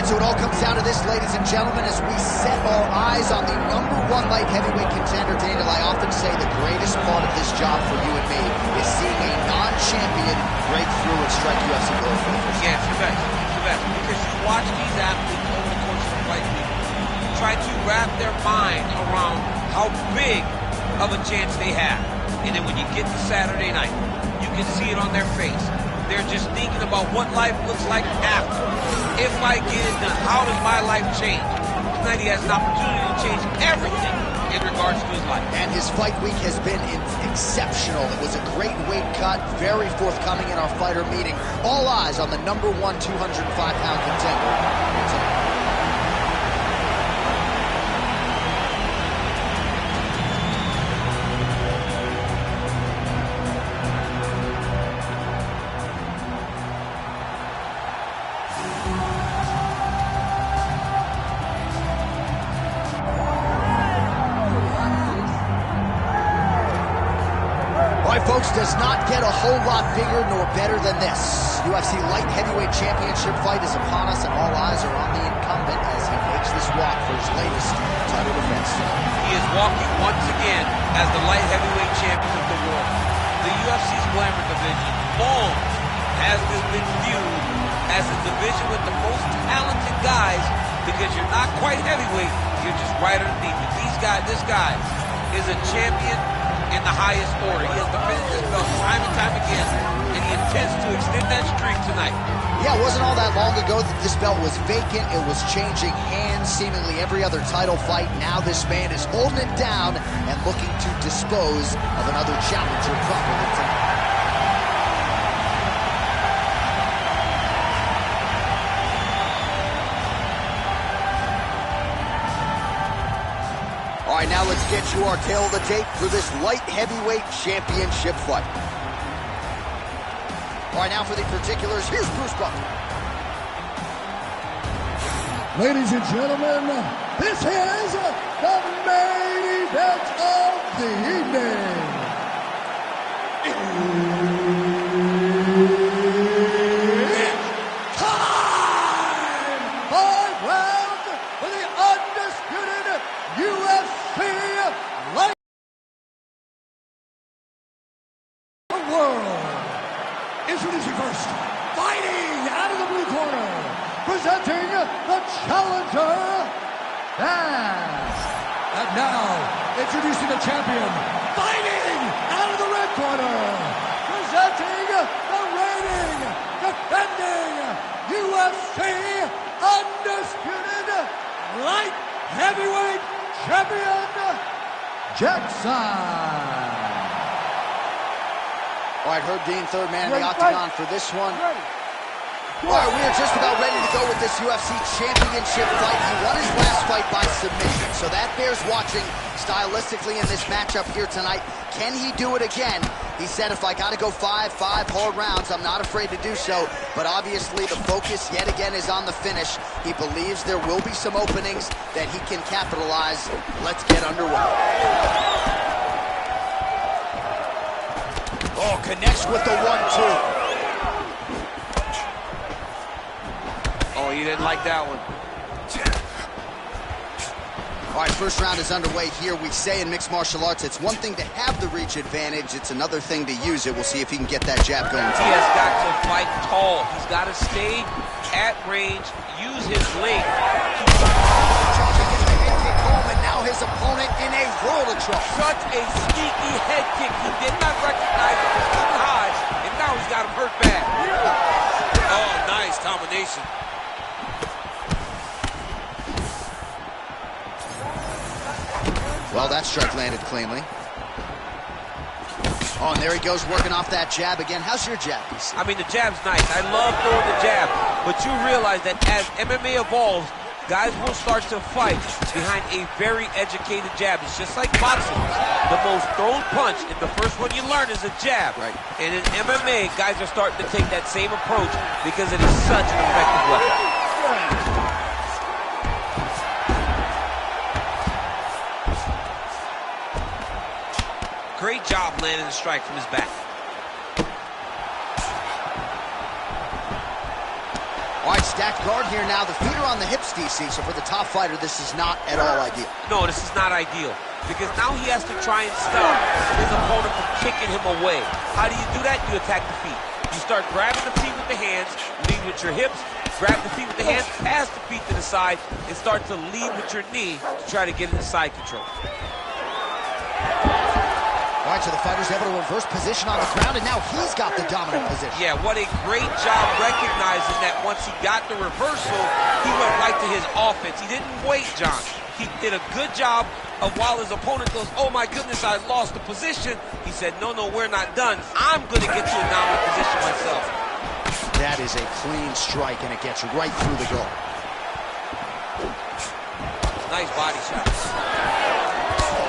So it all comes down to this, ladies and gentlemen, as we set our eyes on the #1 light heavyweight contender. Daniel, I often say the greatest part of this job for you and me is seeing a non-champion break through and strike UFC glory for the first time. Yes, you bet. You bet. Because you watch these athletes over the course of the fight week try to wrap their mind around how big of a chance they have. And then when you get to Saturday night, you can see it on their face. They're just thinking about what life looks like after. If I get it done, how does my life change? Tonight he has an opportunity to change everything in regards to his life. And his fight week has been exceptional. It was a great weight cut, very forthcoming in our fighter meeting. All eyes on the #1 205-pound contender. Folks, does not get a whole lot bigger nor better than this. UFC light heavyweight championship fight is upon us, and all eyes are on the incumbent as he makes this walk for his latest title defense. He is walking once again as the light heavyweight champion of the world. The UFC's glamour division long has been viewed as a division with the most talented guys because you're not quite heavyweight, you're just right underneath it. This guy is a champion in the highest order. He has defended this belt time and time again, and he intends to extend that streak tonight. Yeah, it wasn't all that long ago that this belt was vacant. It was changing hands seemingly every other title fight. Now this man is holding it down and looking to dispose of another challenger properly tonight. All right, now let's get you our tail of the tape for this light heavyweight championship fight. All right, now for the particulars, here's Bruce Buffer. Ladies and gentlemen, this is the main event of the evening. It's time! 5 rounds for the undisputed UFC light world. Introducing first, fighting out of the blue corner, presenting the challenger, and now introducing the champion, fighting out of the red corner, presenting the reigning, defending UFC undisputed light heavyweight champion, Jackson. All right, Herb Dean, third man in the octagon for this one. All right, we are just about ready to go with this UFC championship fight. He won his last fight by submission, so that bears watching stylistically in this matchup here tonight. Can he do it again? He said, if I got to go five hard rounds, I'm not afraid to do so. But obviously, the focus yet again is on the finish. He believes there will be some openings that he can capitalize. Let's get underway. Oh, connects with the 1-2. Oh, he didn't like that one. All right, first round is underway here. We say in mixed martial arts, it's one thing to have the reach advantage. It's another thing to use it. We'll see if he can get that jab going. He has got to fight tall. He's got to stay at range, use his length. And now his opponent in a world of trouble. Such a sneaky head kick. He did not recognize it was too high, and now he's got him hurt bad. Oh, nice combination. Well, that strike landed cleanly. Oh, and there he goes, working off that jab again. How's your jab, PC? I mean, the jab's nice. I love throwing the jab, but you realize that as MMA evolves, guys will start to fight behind a very educated jab. It's just like boxing. The most thrown punch, and the first one you learn is a jab. Right. And in MMA, guys are starting to take that same approach because it is such an effective weapon. Great job landing the strike from his back. All right, stacked guard here now. The feet are on the hips, DC, so for the top fighter, this is not at all ideal. No, this is not ideal, because now he has to try and stop his opponent from kicking him away. How do you do that? You attack the feet. You start grabbing the feet with the hands, lead with your hips, grab the feet with the hands, pass the feet to the side, and start to lead with your knee to try to get into side control. so the fighter's able to reverse position on the ground, and now he's got the dominant position. Yeah, what a great job recognizing that once he got the reversal, he went right to his offense. He didn't wait, John. He did a good job of while his opponent goes, oh my goodness, I lost the position. He said, no, we're not done. I'm going to get to a dominant position myself. That is a clean strike, and it gets right through the guard. Nice body shot.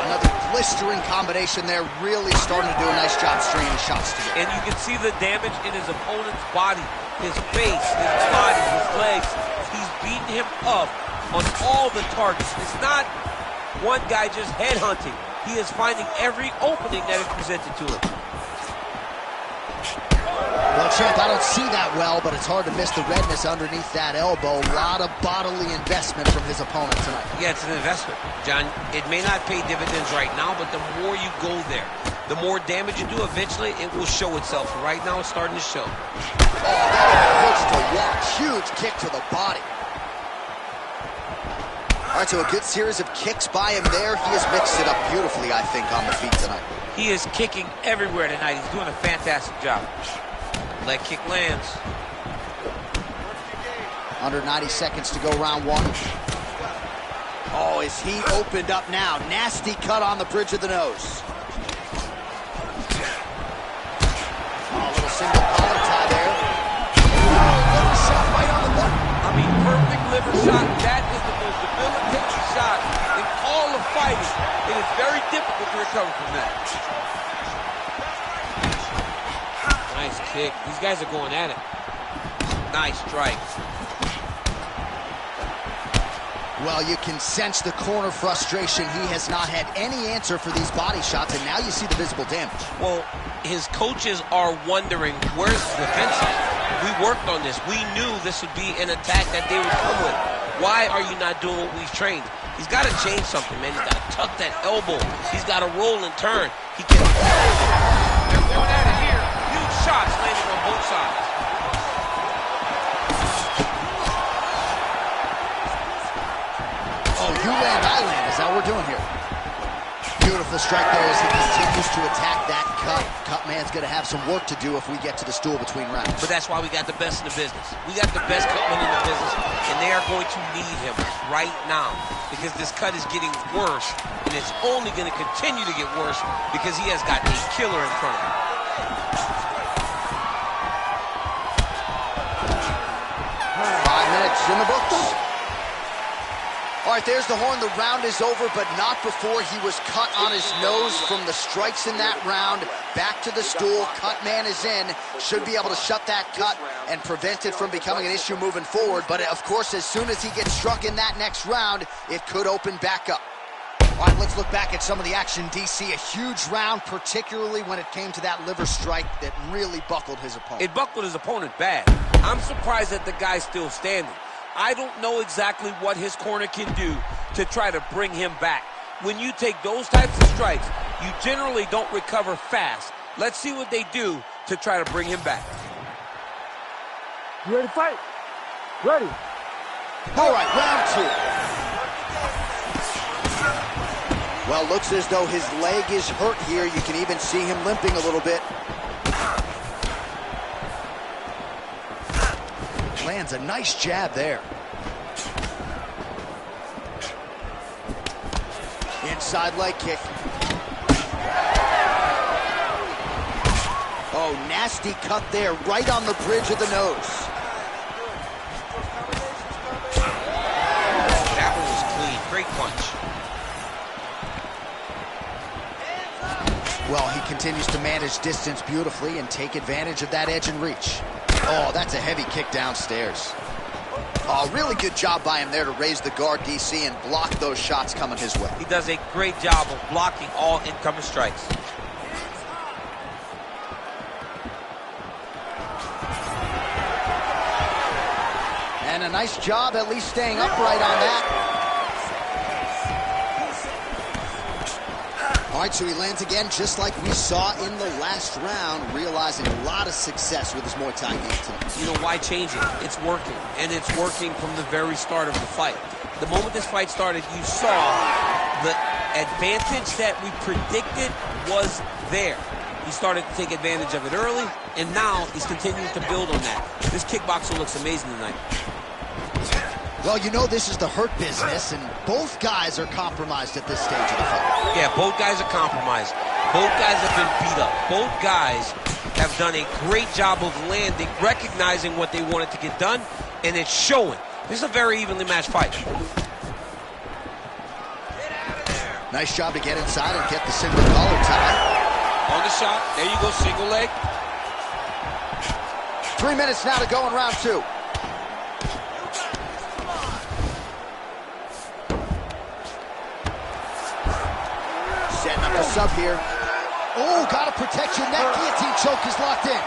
Another blistering combination there, really starting to do a nice job stringing his shots together. And you can see the damage in his opponent's body, his face, his body, his legs. He's beating him up on all the targets. It's not one guy just headhunting. He is finding every opening that is presented to him. Well, champ, I don't see that well, but it's hard to miss the redness underneath that elbow. A lot of bodily investment from his opponent tonight. Yeah, it's an investment, John. It may not pay dividends right now, but the more you go there, the more damage you do, eventually it will show itself. Right now, it's starting to show. Oh, that hurts to watch. Huge kick to the body. All right, so a good series of kicks by him there. He has mixed it up beautifully, I think, on the feet tonight. He is kicking everywhere tonight. He's doing a fantastic job. Leg kick lands. Under 90 seconds to go round one. Oh, is he opened up now? Nasty cut on the bridge of the nose. Oh, a little single collar tie there. Liver shot right on the button. I mean, perfect liver shot. That is the most debilitating shot in all of fighting. It is very difficult to recover from that. Nice kick. These guys are going at it. Nice strike. Well, you can sense the corner frustration. He has not had any answer for these body shots, and now you see the visible damage. Well, his coaches are wondering, where's the defense at? We worked on this. We knew this would be an attack that they would come with. Why are you not doing what we've trained? He's got to change something, man. He's got to tuck that elbow. He's got to roll and turn. He can... They're going at it here. Huge shots landing on both sides. Oh, you land, I land. Is that what we're doing here? Beautiful strike there as he continues to attack that cut. Cut man's going to have some work to do if we get to the stool between rounds. But that's why we got the best in the business. We got the best cutman in the business, and they are going to need him right now because this cut is getting worse, and it's only going to continue to get worse because he has got a killer in front of him. 5 minutes in the books. All right, there's the horn. The round is over, but not before he was cut on his nose from the strikes in that round. Back to the stool. Cut man is in. Should be able to shut that cut and prevent it from becoming an issue moving forward. But, of course, as soon as he gets struck in that next round, it could open back up. All right, let's look back at some of the action, DC. A huge round, particularly when it came to that liver strike that really buckled his opponent. It buckled his opponent bad. I'm surprised that the guy's still standing. I don't know exactly what his corner can do to try to bring him back. When you take those types of strikes, you generally don't recover fast. Let's see what they do to try to bring him back. You ready to fight? Ready. All right, round two. Well, looks as though his leg is hurt here. You can even see him limping a little bit. Lands a nice jab there. Inside leg kick. Oh, nasty cut there, right on the bridge of the nose. That one was clean. Great punch. Well, he continues to manage distance beautifully and take advantage of that edge and reach. Oh, that's a heavy kick downstairs. Oh, really good job by him there to raise the guard, DC, and block those shots coming his way. He does a great job of blocking all incoming strikes. And a nice job at least staying upright on that. All right, so he lands again just like we saw in the last round, realizing a lot of success with his Muay Thai game tonight. You know, why change it? It's working, and it's working from the very start of the fight. The moment this fight started, you saw the advantage that we predicted was there. He started to take advantage of it early, and now he's continuing to build on that. This kickboxer looks amazing tonight. Well, you know this is the hurt business, and both guys are compromised at this stage of the fight. Yeah, both guys are compromised. Both guys have been beat up. Both guys have done a great job of landing, recognizing what they wanted to get done, and it's showing. This is a very evenly matched fight. Nice job to get inside and get the single collar tie. On the shot, there you go, single leg. 3 minutes now to go in round 2. Setting up the sub here. Oh, gotta protect your neck. Guillotine choke is locked in.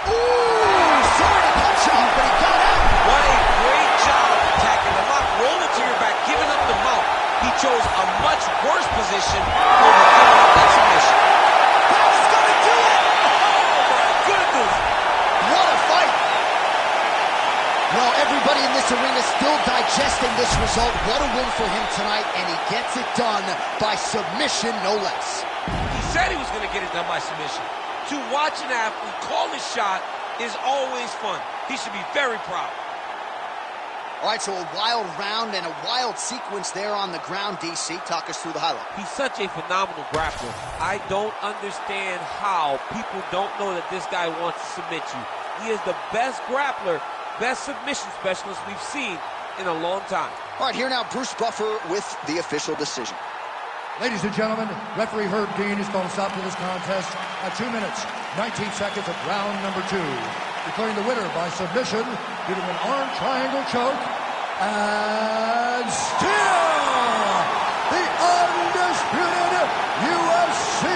Ooh, sorry to punch him, but he got out. What a great job attacking the lock, rolling to your back, giving up the mount. He chose a much worse position over giving up that submission. That was gonna do it. Oh my goodness! What a fight. Well, everybody in this arena still digesting this result. What a win for him tonight, and he gets it done by submission, no less. He said he was going to get it done by submission. To watch an athlete call his shot is always fun. He should be very proud. All right, so a wild round and a wild sequence there on the ground, DC. Talk us through the highlight. He's such a phenomenal grappler. I don't understand how people don't know that this guy wants to submit you. He is the best grappler, best submission specialist we've seen in a long time. All right, here now, Bruce Buffer with the official decision. Ladies and gentlemen, referee Herb Dean is going to stop to this contest at 2 minutes, 19 seconds of round number 2. Declaring the winner by submission due to an arm triangle choke, and still the undisputed UFC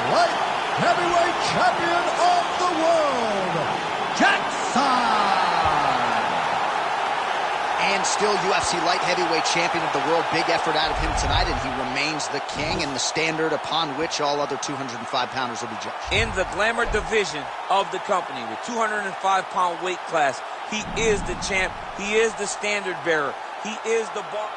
light heavyweight champion of the world, Jackson! And still UFC light heavyweight champion of the world. Big effort out of him tonight, and he remains the king and the standard upon which all other 205-pounders will be judged. In the glamour division of the company, with 205-pound weight class, he is the champ. He is the standard bearer. He is the bar.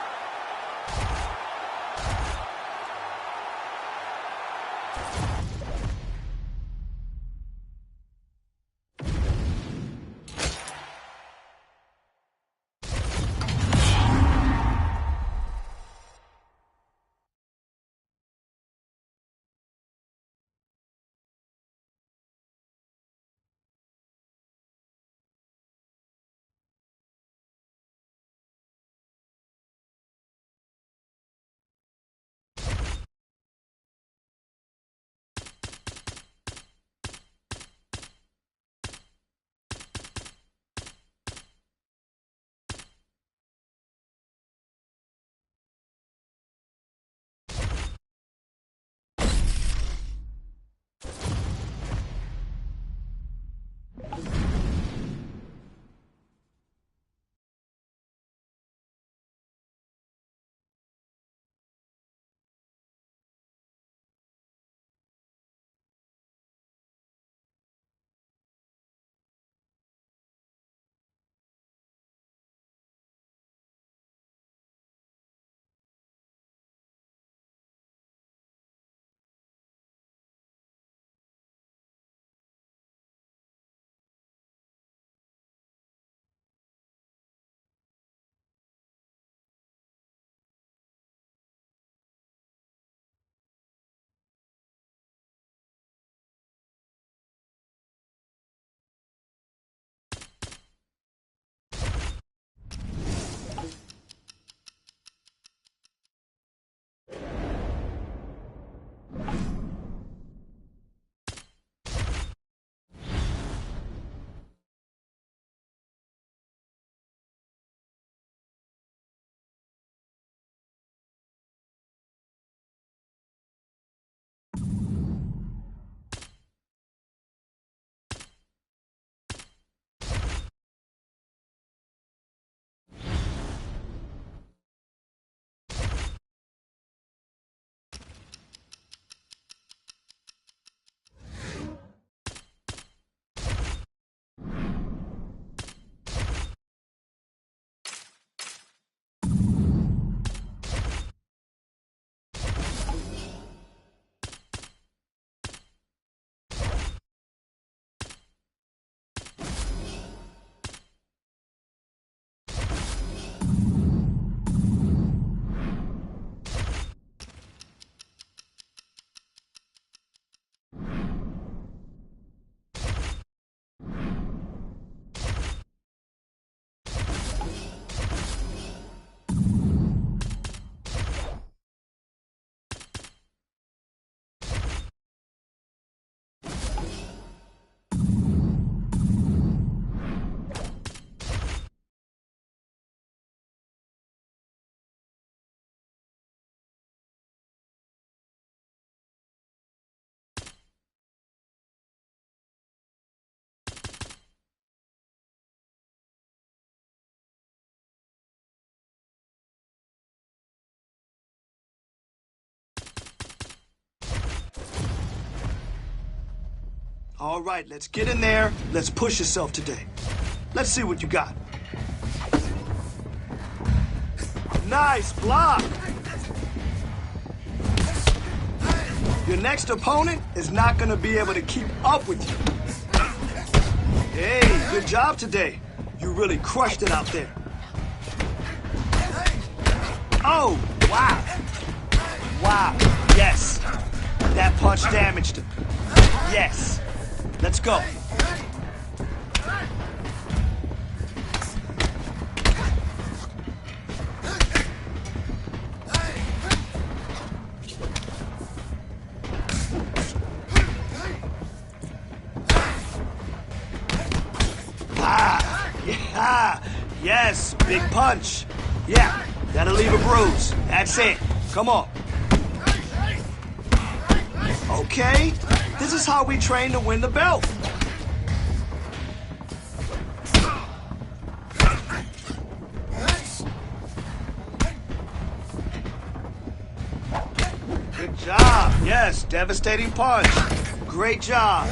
All right, let's get in there. Let's push yourself today. Let's see what you got. Nice block. Your next opponent is not going to be able to keep up with you. Hey, good job today. You really crushed it out there. Oh, wow. Wow, yes. That punch damaged him. Yes. Let's go. Yeah, yes, big punch. Yeah, that'll leave a bruise. That's it. Come on. Okay, this is how we train to win the belt. Good job. Yes, devastating punch. Great job.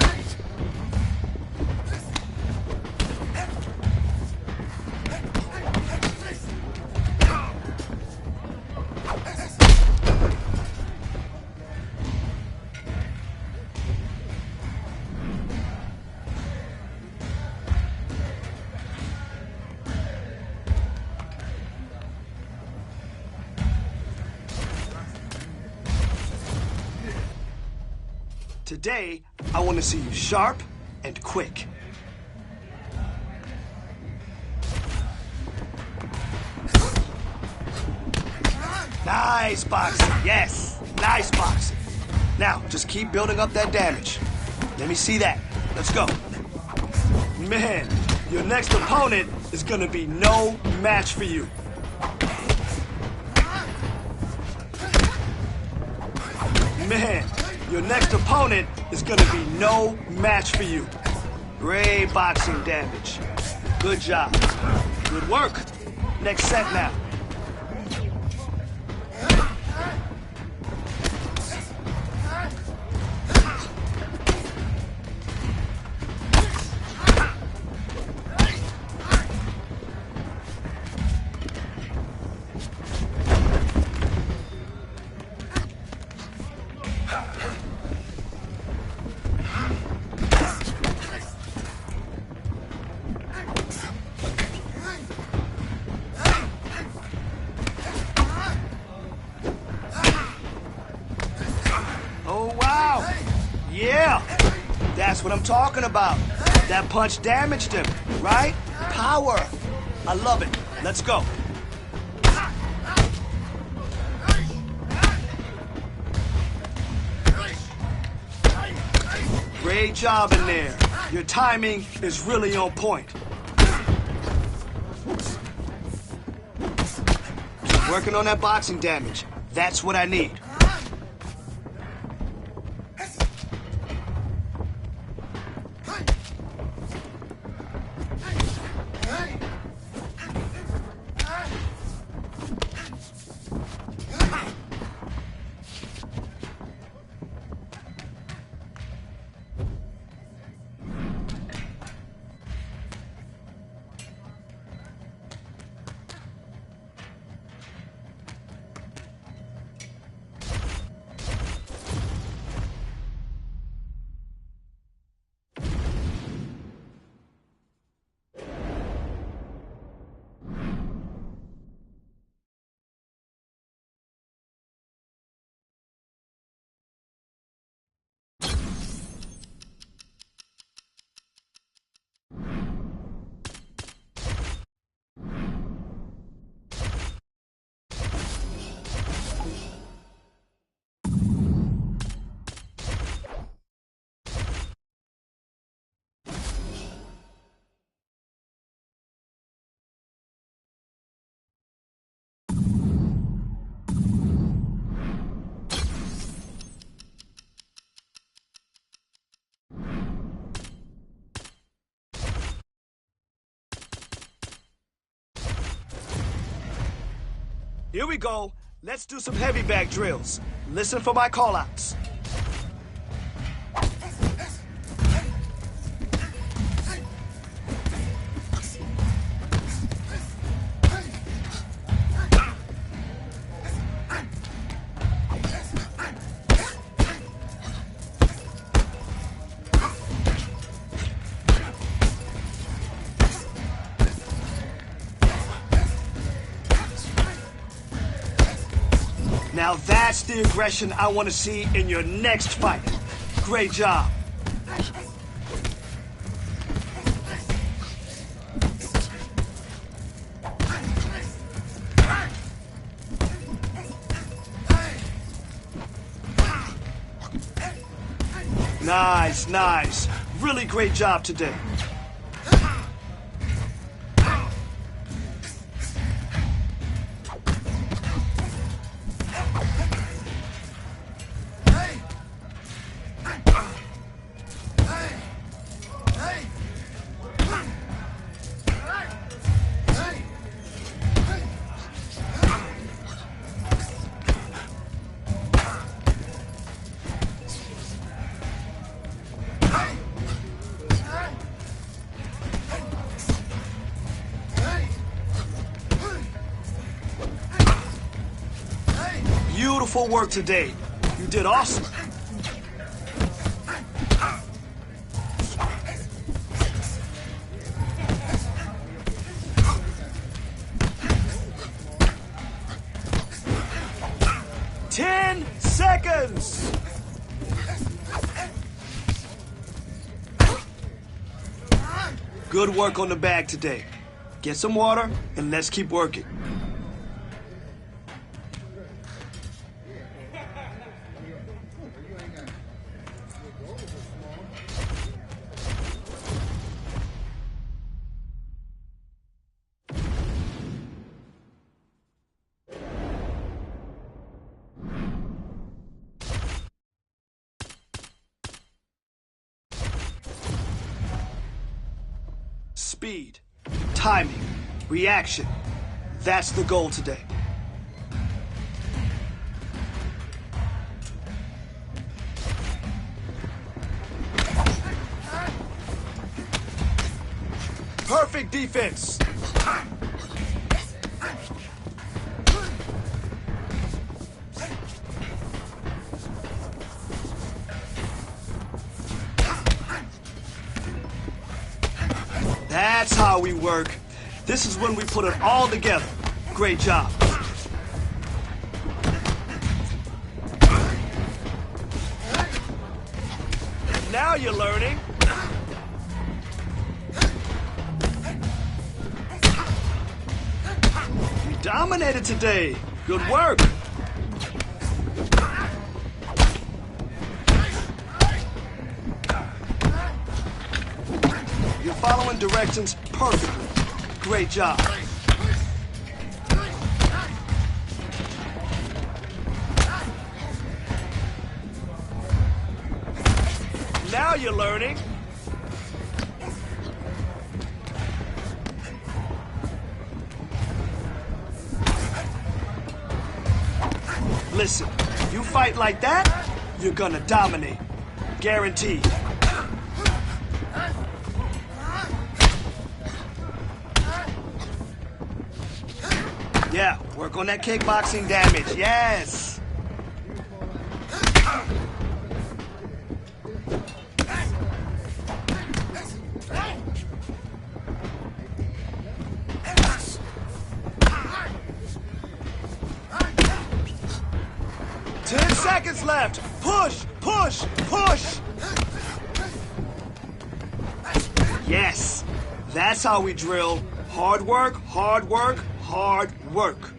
Today, I want to see you sharp and quick. Nice boxing, yes, nice boxing. Now, just keep building up that damage. Let me see that. Let's go. Man, your next opponent is gonna be no match for you. Man, your next opponent is gonna be no match for you. Great boxing damage. Good job. Good work. Next set now. Yeah, that's what I'm talking about. That punch damaged him, right? Power. I love it. Let's go. Great job in there. Your timing is really on point. Keep working on that boxing damage. That's what I need. Here we go. Let's do some heavy bag drills. Listen for my callouts. the aggression I want to see in your next fight. Great job. Nice, nice. Really great job today. Beautiful work today. You did awesome. Ten seconds. Good work on the bag today. Get some water and let's keep working. Speed, timing, reaction. That's the goal today. Perfect defense. That's how we work. This is when we put it all together. Great job. Now you're learning. You dominated today. Good work. You're following directions perfectly. Great job. Now you're learning. Listen, you fight like that, you're gonna dominate. Guaranteed. Yeah, work on that kickboxing damage. Yes. Ten seconds left. Push, push, push. Yes, that's how we drill. Hard work, hard work, hard work.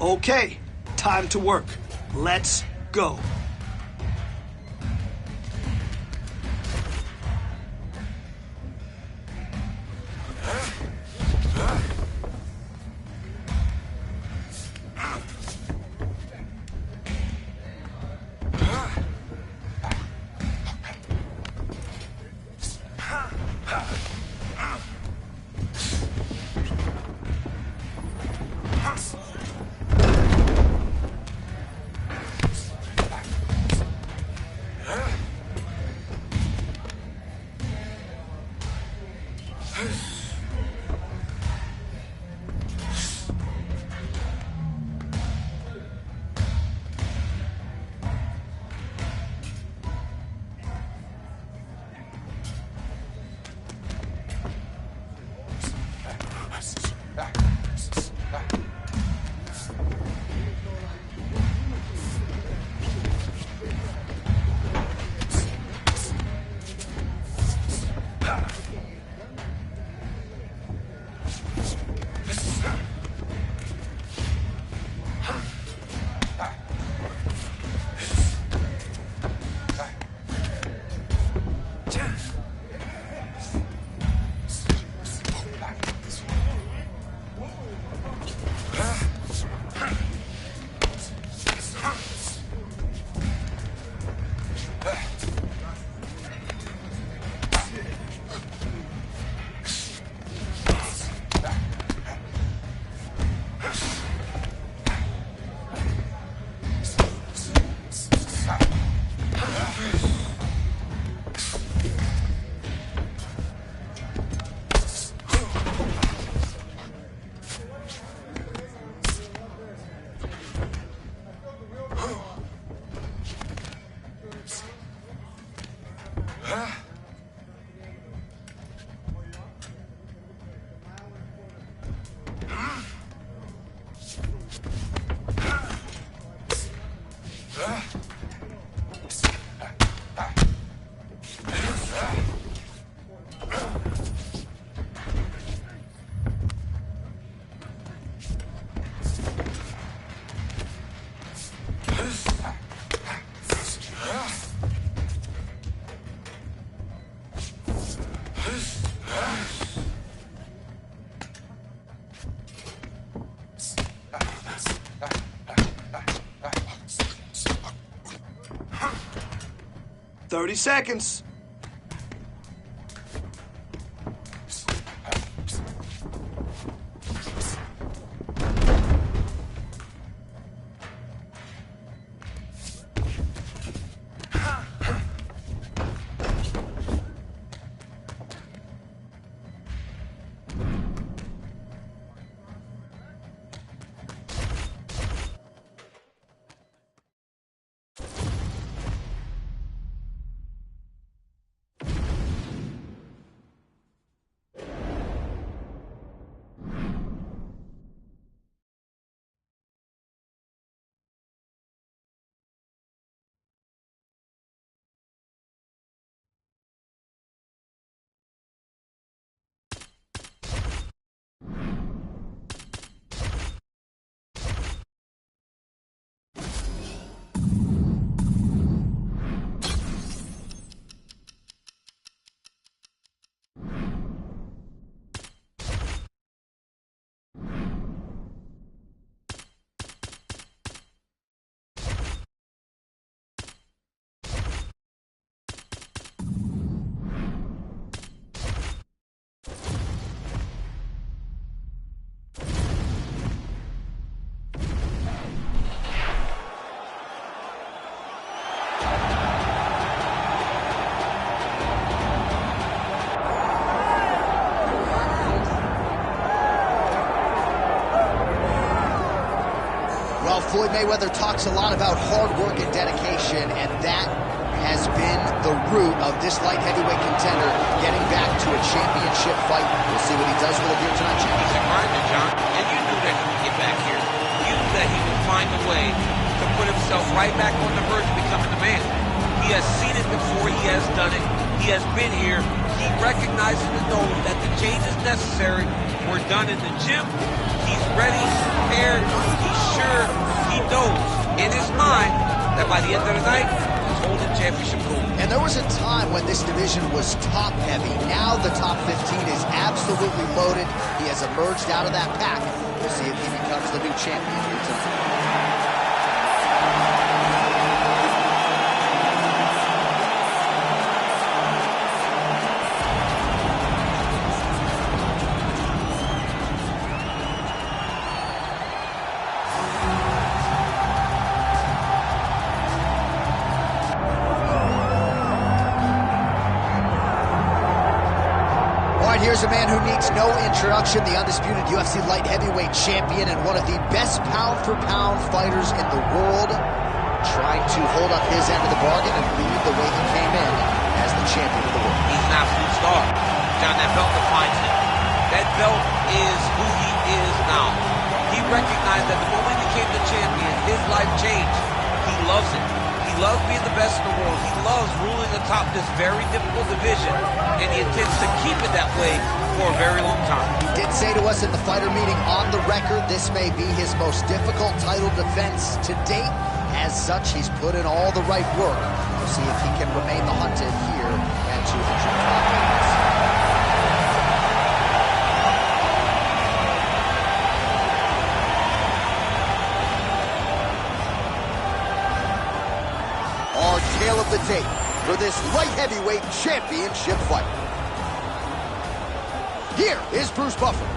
Okay, time to work. Let's go. "30 seconds. Floyd Mayweather talks a lot about hard work and dedication, and that has been the root of this light heavyweight contender getting back to a championship fight. We'll see what he does with it here tonight, champion. He's a grinder, John, and you knew that he would get back here. You knew that he would find a way to put himself right back on the verge of becoming the man. He has seen it before. He has done it. He has been here. He recognizes and knows that the changes necessary were done in the gym. He's ready, prepared, he's sure knows in his mind that by the end of the night, he's holding championship gold. And there was a time when this division was top heavy. Now the top 15 is absolutely loaded. He has emerged out of that pack. We'll see if he becomes the new champion here tonight. Here's a man who needs no introduction, the undisputed UFC light heavyweight champion and one of the best pound-for-pound fighters in the world, trying to hold up his end of the bargain and lead the way he came in as the champion of the world. He's an absolute star. John, that belt defines him. That belt is who he is now. He recognized that the moment he became the champion, his life changed. He loves it. He loves being the best in the world. He loves ruling atop this very difficult division, and he intends to keep it that way for a very long time. He did say to us in the fighter meeting on the record, this may be his most difficult title defense to date. As such, he's put in all the right work. We'll see if he can remain the hunted here at 205 pounds. Our tale of the tape for this light heavyweight championship fight. Here is Bruce Buffer.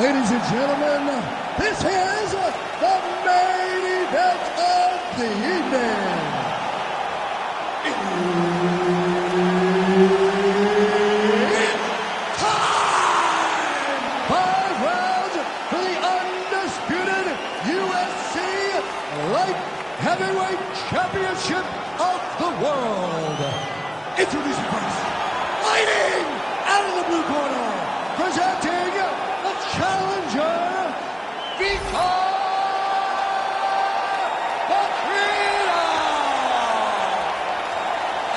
Ladies and gentlemen, this is the main event of the evening. It's time! 5 rounds for the undisputed UFC Light Heavyweight Championship of the world. Introducing first, fighting out of the blue corner, presenting the challenger, Vitor Petrino.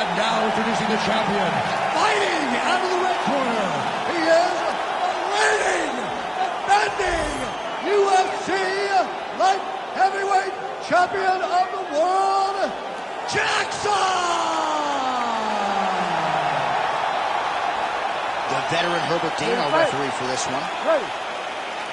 And now introducing the champion, fighting out of the red corner, he is the reigning, defending UFC Light Heavyweight Champion of the world, Jackson! The veteran Herbert Dean, our referee for this one. Ready.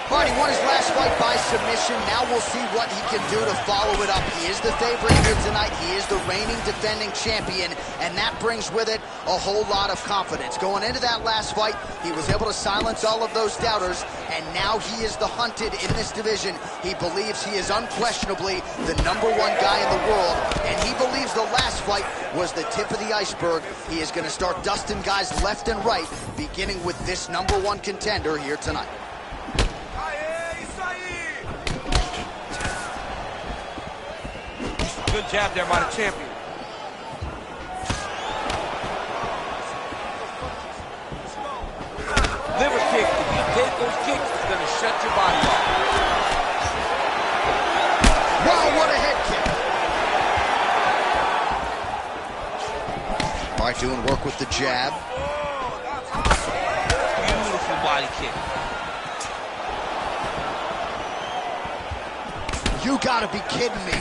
All right, he won his last fight by submission. Now we'll see what he can do to follow it up. He is the favorite here tonight. He is the reigning defending champion, and that brings with it a whole lot of confidence. Going into that last fight, he was able to silence all of those doubters, and now he is the hunted in this division. He believes he is unquestionably the #1 guy in the world, and he believes the last fight was the tip of the iceberg. He is going to start dusting guys left and right, beginning with this #1 contender here tonight. Good jab there by the champion. Liver kick. If you take those kicks, it's going to shut your body off. Wow, what a head kick. All right, doing work with the jab. Beautiful body kick. You gotta be kidding me.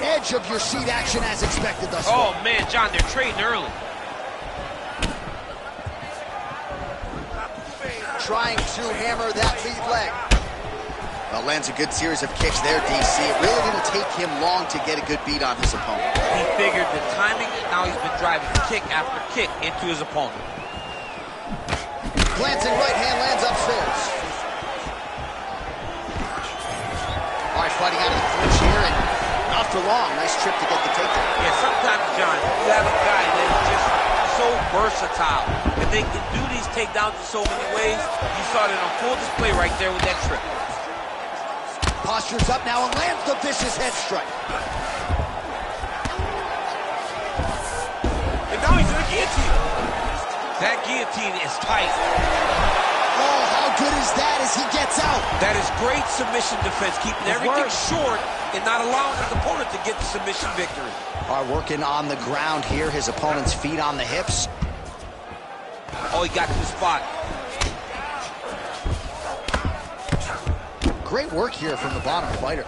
Edge of your seat action as expected thus far. Oh man, John, they're trading early. Trying to hammer that lead leg. Well, lands a good series of kicks there, DC. It really didn't take him long to get a good beat on his opponent. He figured the timing, and now he's been driving kick after kick into his opponent. Glancing right hand lands upstairs. All right, fighting out of the clinch here, and not for long. Nice trip to get the takedown. Yeah, sometimes, John, you have a guy that is just so versatile, and they can do these takedowns in so many ways. You saw it on full display right there with that trip. Postures up now and lands the vicious head strike. And now he's in the guillotine. That guillotine is tight. Oh, how good is that as he gets out? That is great submission defense, keeping everything short and not allowing his opponent to get the submission victory. All right, working on the ground here. His opponent's feet on the hips. Oh, he got to the spot. great work here from the bottom fighter.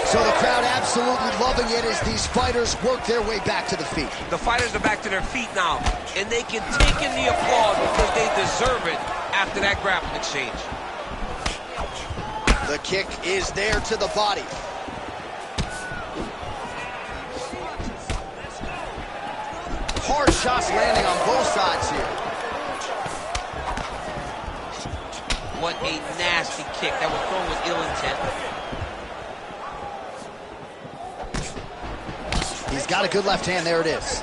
So the crowd absolutely loving it as these fighters work their way back to the feet. The fighters are back to their feet now, and they can take in the applause because they deserve it after that grappling exchange. The kick is there to the body. Hard shots landing on both sides here. What a nasty kick that was thrown with ill intent. He's got a good left hand. There it is.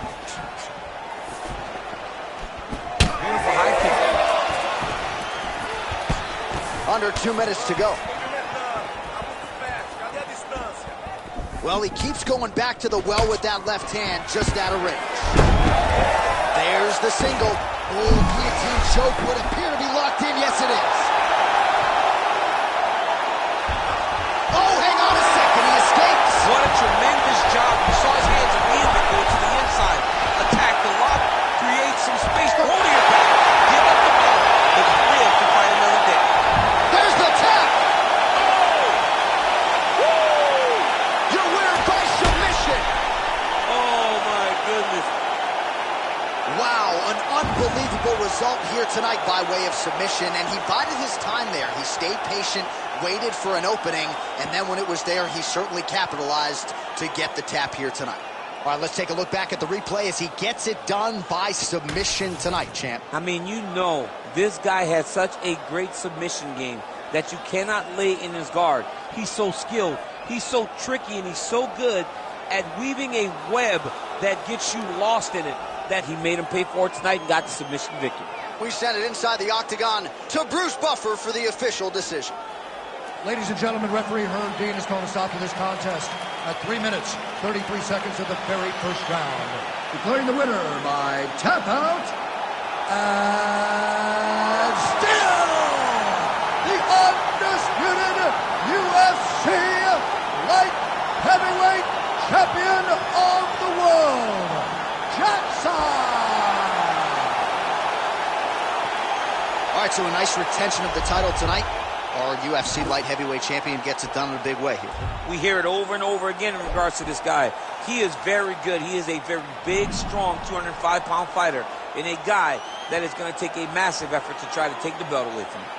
Beautiful high kick. Under 2 minutes to go. Well, he keeps going back to the well with that left hand, just out of range. There's the single. Oh, guillotine choke would appear to be locked in. Yes, it is. Oh, hang on a second. He escapes. What a tremendous job. You saw his hands immediately go to the inside. Attack the lock. Create some space. Hold your back. Give up the ball. But live to fight another day. There's the tap. Your winner by submission. Oh, my goodness. Wow, an unbelievable result here tonight by way of submission, and he bided his time there. He stayed patient, waited for an opening, and then when it was there, he certainly capitalized to get the tap here tonight. All right, let's take a look back at the replay as he gets it done by submission tonight, champ. I mean, you know, this guy has such a great submission game that you cannot lay in his guard. He's so skilled, he's so tricky, and he's so good at weaving a web that gets you lost in it, that he made him pay for it tonight and got the submission victory. We send it inside the octagon to Bruce Buffer for the official decision. Ladies and gentlemen, referee Herb Dean is calling a stop to this contest at 3 minutes, 33 seconds of the very first round. Declaring the winner by tap out, and still the undisputed UFC light heavyweight champion of the world, Jackson! All right, so a nice retention of the title tonight. Our UFC light heavyweight champion gets it done in a big way here. We hear it over and over again in regards to this guy. He is very good. He is a very big, strong 205-pound fighter, and a guy that is going to take a massive effort to try to take the belt away from him.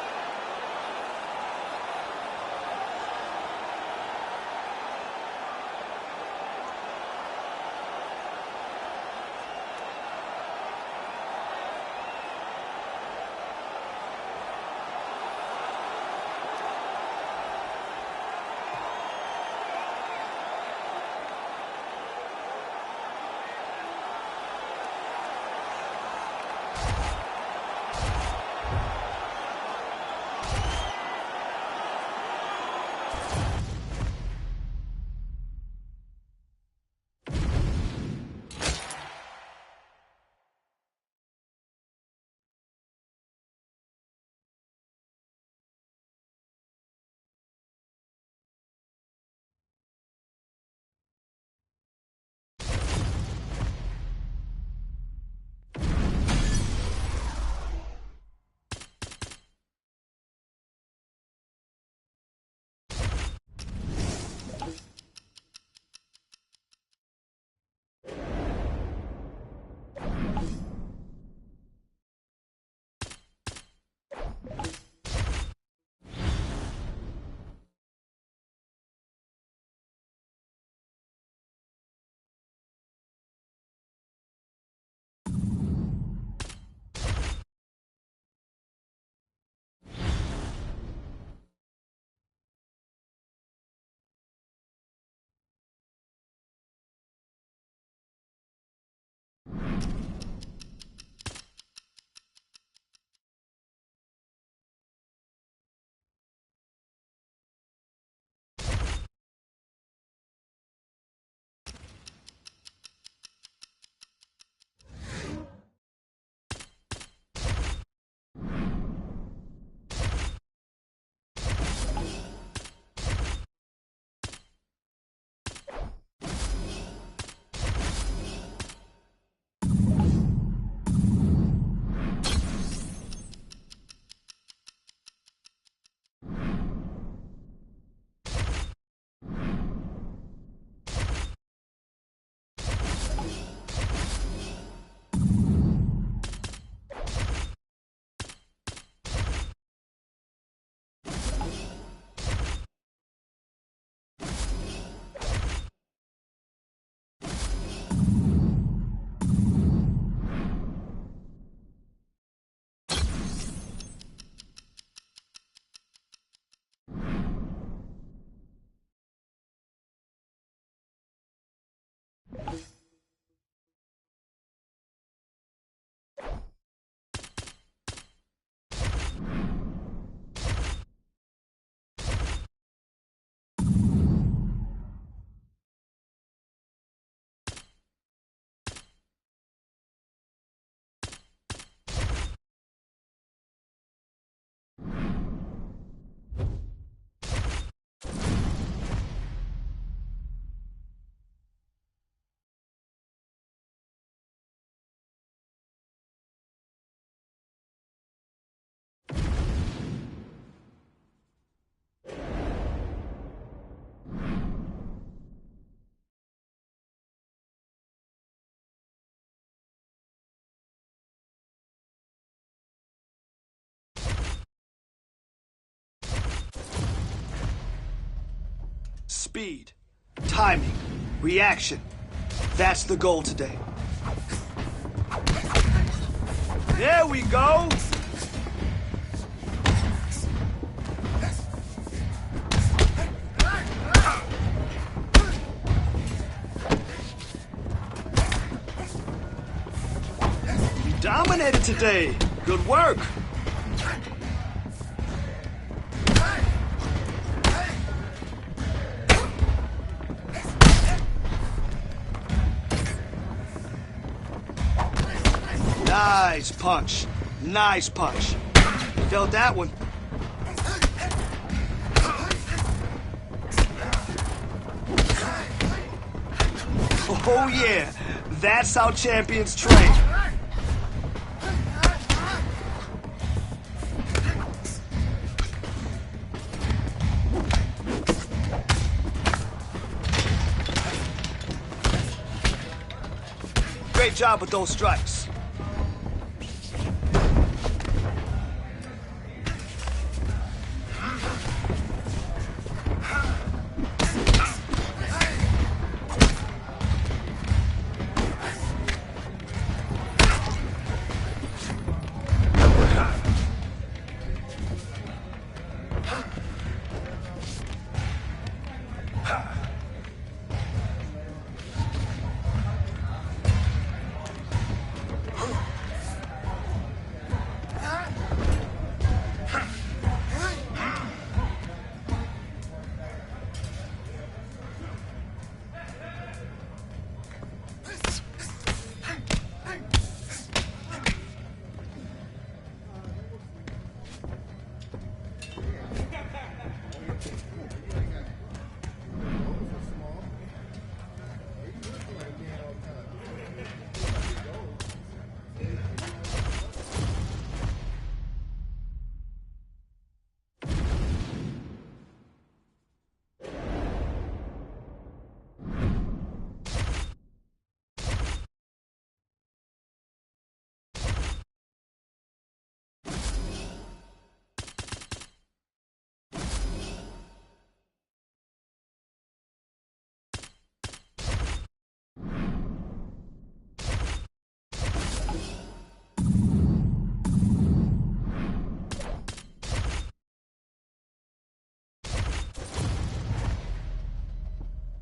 Speed, timing, reaction. That's the goal today. There we go! You dominated today. Good work. Nice punch. Nice punch. Felt that one. Oh yeah, that's how champions train. Great job with those strikes.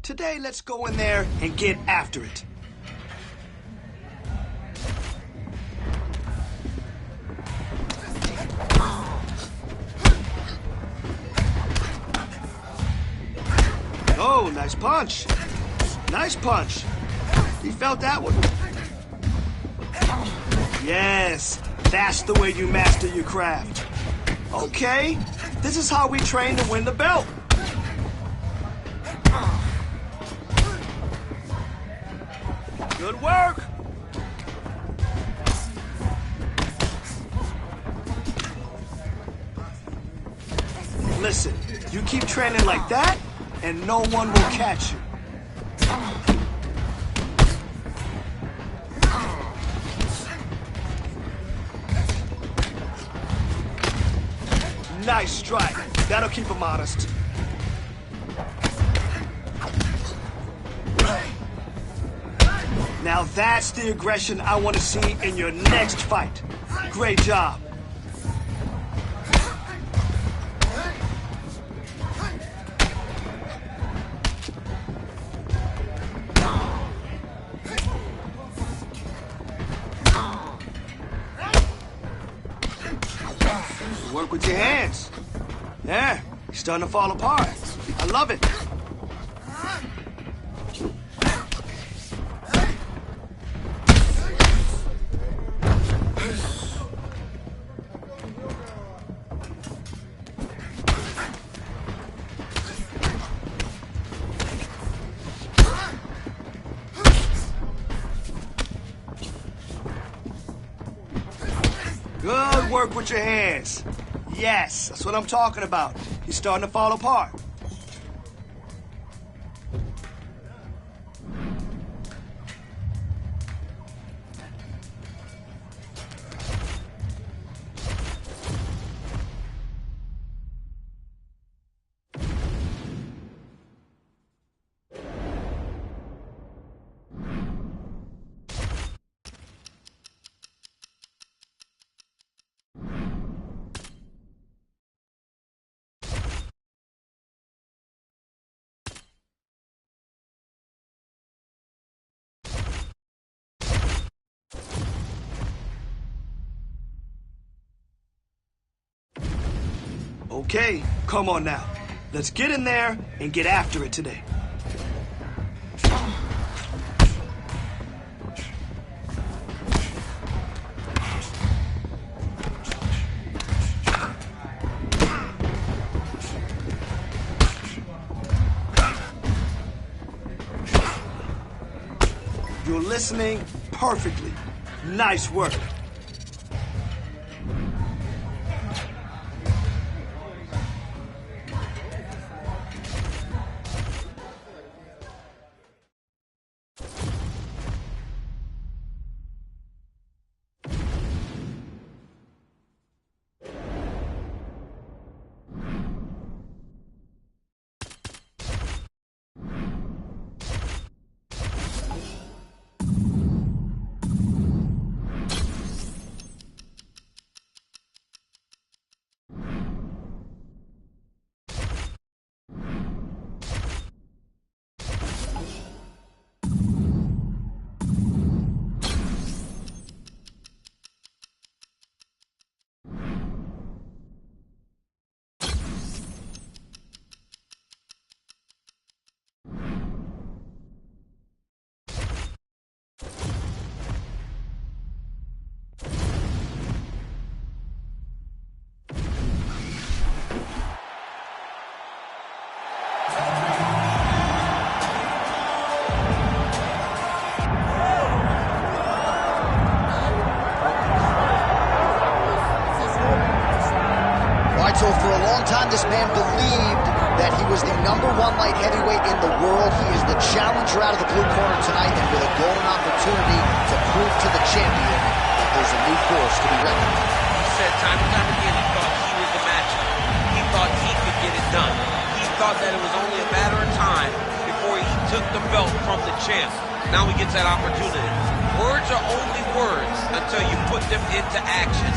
Today, let's go in there and get after it. Oh, nice punch. Nice punch. He felt that one. Yes, that's the way you master your craft. Okay, this is how we train to win the belt. Good work. Listen, you keep training like that, and no one will catch you. Nice strike. That'll keep him honest. Now that's the aggression I want to see in your next fight. Great job. Work with your hands. Yeah, you're starting to fall apart. I love it. Good work with your hands. Yes, that's what I'm talking about. You're starting to fall apart. Okay, come on now. Let's get in there and get after it today. You're listening perfectly. Nice work. So for a long time, this man believed that he was the #1 light heavyweight in the world. He is the challenger out of the blue corner tonight, and with a golden opportunity to prove to the champion that there's a new force to be reckoned with. He said time and time again he thought he was the matchup. He thought he could get it done. He thought that it was only a matter of time before he took the belt from the champ. Now he gets that opportunity. Words are only words until you put them into action.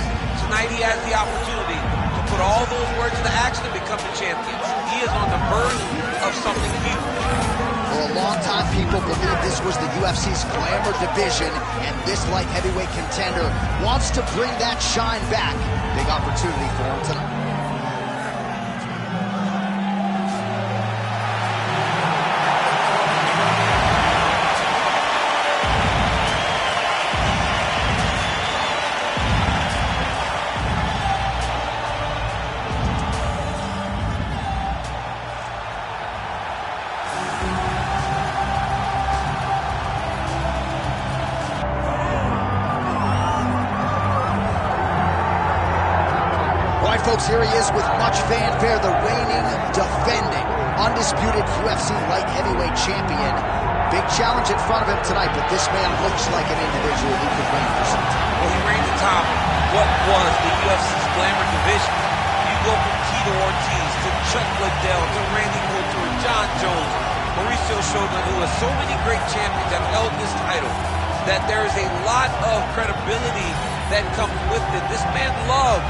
Tonight he has the opportunity to put all those words into action and become the champion. He is on the verge of something beautiful. For a long time, people believed this was the UFC's glamour division, and this light heavyweight contender wants to bring that shine back. Big opportunity for him tonight. Folks, here he is with much fanfare, the reigning, defending, undisputed UFC light heavyweight champion. Big challenge in front of him tonight, but this man looks like an individual who could reign for some time. Well, he reigned atop what was the UFC's glamour division. You go from Tito Ortiz to Chuck Liddell to Randy Couture, John Jones, Mauricio Shogun, who has so many great champions that held this title, that there is a lot of credibility that comes with it. This man loves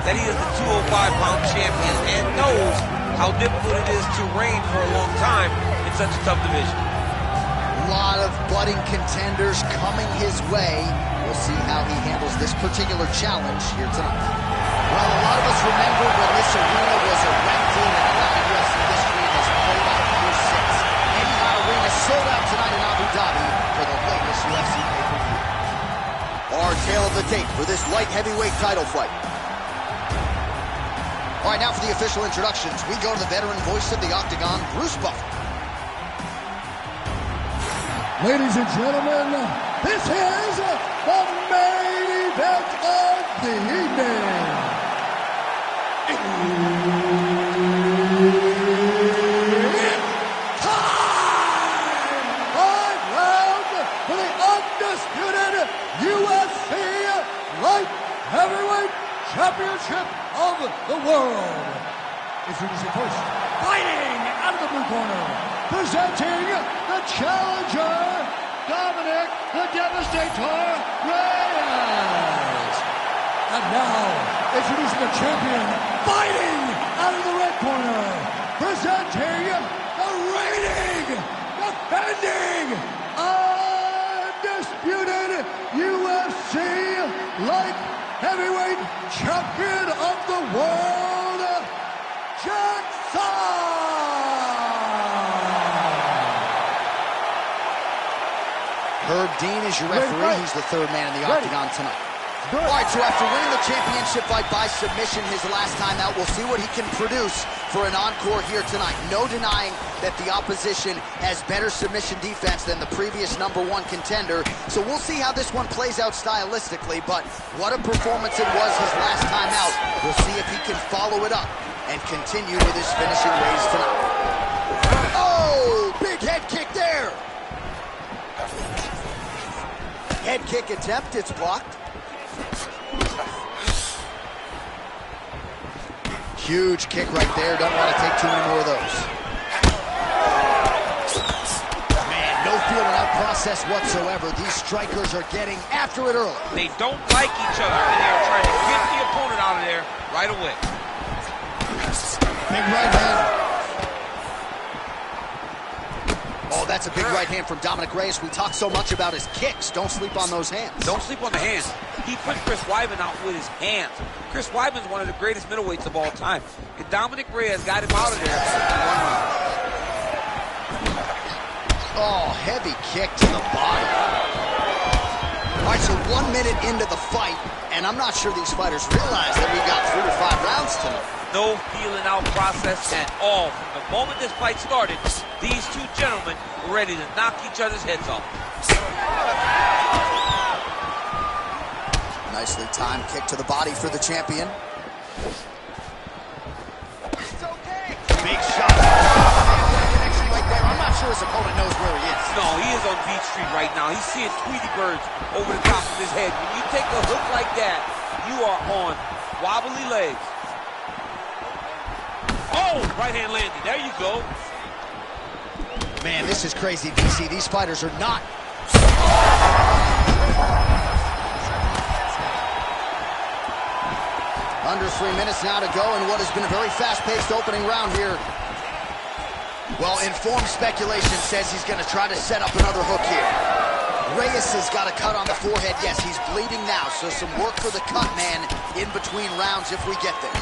that he is the 205-pound champion and knows how difficult it is to reign for a long time in such a tough division. A lot of budding contenders coming his way. We'll see how he handles this particular challenge here tonight. Well, a lot of us remember when this arena was erected and allowed UFC history has played out here since. Etihad Arena sold out tonight in Abu Dhabi for the latest UFC pay-per-view. Our tale of the tape for this light heavyweight title fight. All right, now for the official introductions, we go to the veteran voice of the Octagon, Bruce Buffer. Ladies and gentlemen, this is the main event of the evening. It's time! 5 rounds for the undisputed UFC Light Heavyweight Championship of the world. Introducing first, fighting out of the blue corner, presenting the challenger, Dominic the Devastator Reyes. And now, introducing the champion, fighting out of the red corner, presenting the reigning, defending, undisputed UFC Light Heavyweight Champion of the World, Jackson! Herb Dean is your referee. He's the third man in the Octagon tonight. All right, so after winning the championship fight by submission his last time out, we'll see what he can produce for an encore here tonight. No denying that the opposition has better submission defense than the previous #1 contender, so we'll see how this one plays out stylistically, but what a performance it was his last time out. We'll see if he can follow it up and continue with his finishing ways tonight. Oh, big head kick there. Head kick attempt, it's blocked. Huge kick right there. Don't want to take too many more of those. Man, no feeling out process whatsoever. These strikers are getting after it early. They don't like each other, and they're trying to get the opponent out of there right away. Big right hand. Oh, that's a big right hand from Dominic Reyes. We talk so much about his kicks. Don't sleep on those hands. Don't sleep on the hands. He put Chris Weidman out with his hands. Chris Weidman's one of the greatest middleweights of all time. And Dominic Reyes got him out of there in 1 round. Oh, heavy kick to the body. All right, so 1 minute into the fight, and I'm not sure these fighters realize that we got 3 to 5 rounds tonight. No feeling out process at all. From the moment this fight started, these two gentlemen were ready to knock each other's heads off. Nicely timed kick to the body for the champion. Big shot. Connection right there. I'm not sure his opponent knows where he is. No, he is on Beach Street right now. He's seeing Tweety birds over the top of his head. When you take a hook like that, you are on wobbly legs. Oh, right hand landed. There you go. Man, this is crazy, DC. These fighters are not. Under 3 minutes now to go in what has been a very fast-paced opening round here. Well, informed speculation says he's going to try to set up another hook here. Reyes has got a cut on the forehead. Yes, he's bleeding now, so some work for the cut man in between rounds if we get there.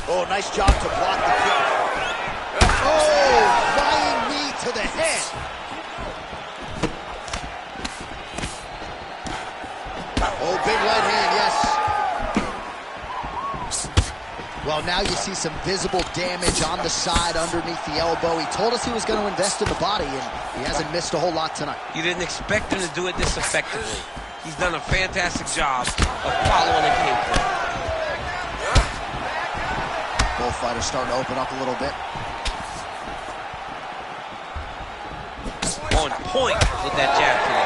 Oh, nice job to block the kick. Oh, flying knee to the head. Oh, big right hand, yes. Well, now you see some visible damage on the side underneath the elbow. He told us he was going to invest in the body, and he hasn't missed a whole lot tonight. You didn't expect him to do it this effectively. He's done a fantastic job of following the game plan. Both fighters starting to open up a little bit. On point with that jab kick.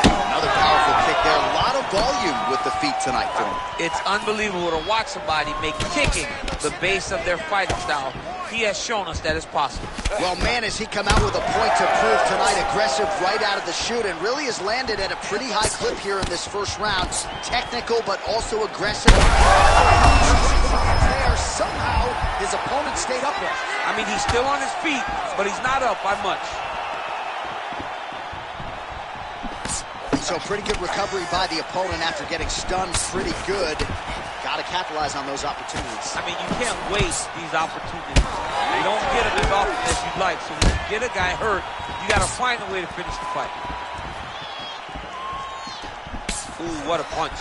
Another powerful kick there. A lot of volume with the feet tonight for him. It's unbelievable to watch somebody make kicking the base of their fighting style. He has shown us that it's possible. Well, man, has he come out with a point to prove tonight. Aggressive right out of the chute and really has landed at a pretty high clip here in this first round. Technical, but also aggressive. There, somehow, his opponent stayed upright. I mean, he's still on his feet, but he's not up by much. So pretty good recovery by the opponent after getting stunned pretty good. Got to capitalize on those opportunities. I mean, you can't waste these opportunities. You don't get them as often as you'd like. So when you get a guy hurt, you got to find a way to finish the fight. Ooh, what a punch.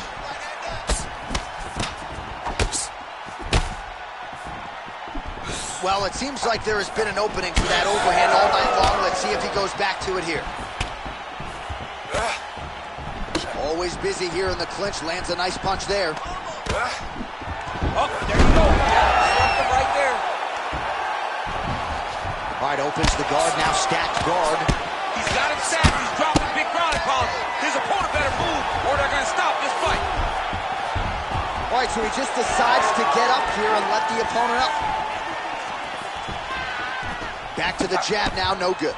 Well, it seems like there has been an opening for that overhand all night long. Let's see if he goes back to it here. Always busy here in the clinch. Lands a nice punch there. Oh, there you go. Yeah, right there. All right, opens the guard. Now stacked guard. He's got him stacked. He's dropping big ground and pound. His opponent better move or they're going to stop this fight. All right, so he just decides to get up here and let the opponent up. Back to the jab now, no good.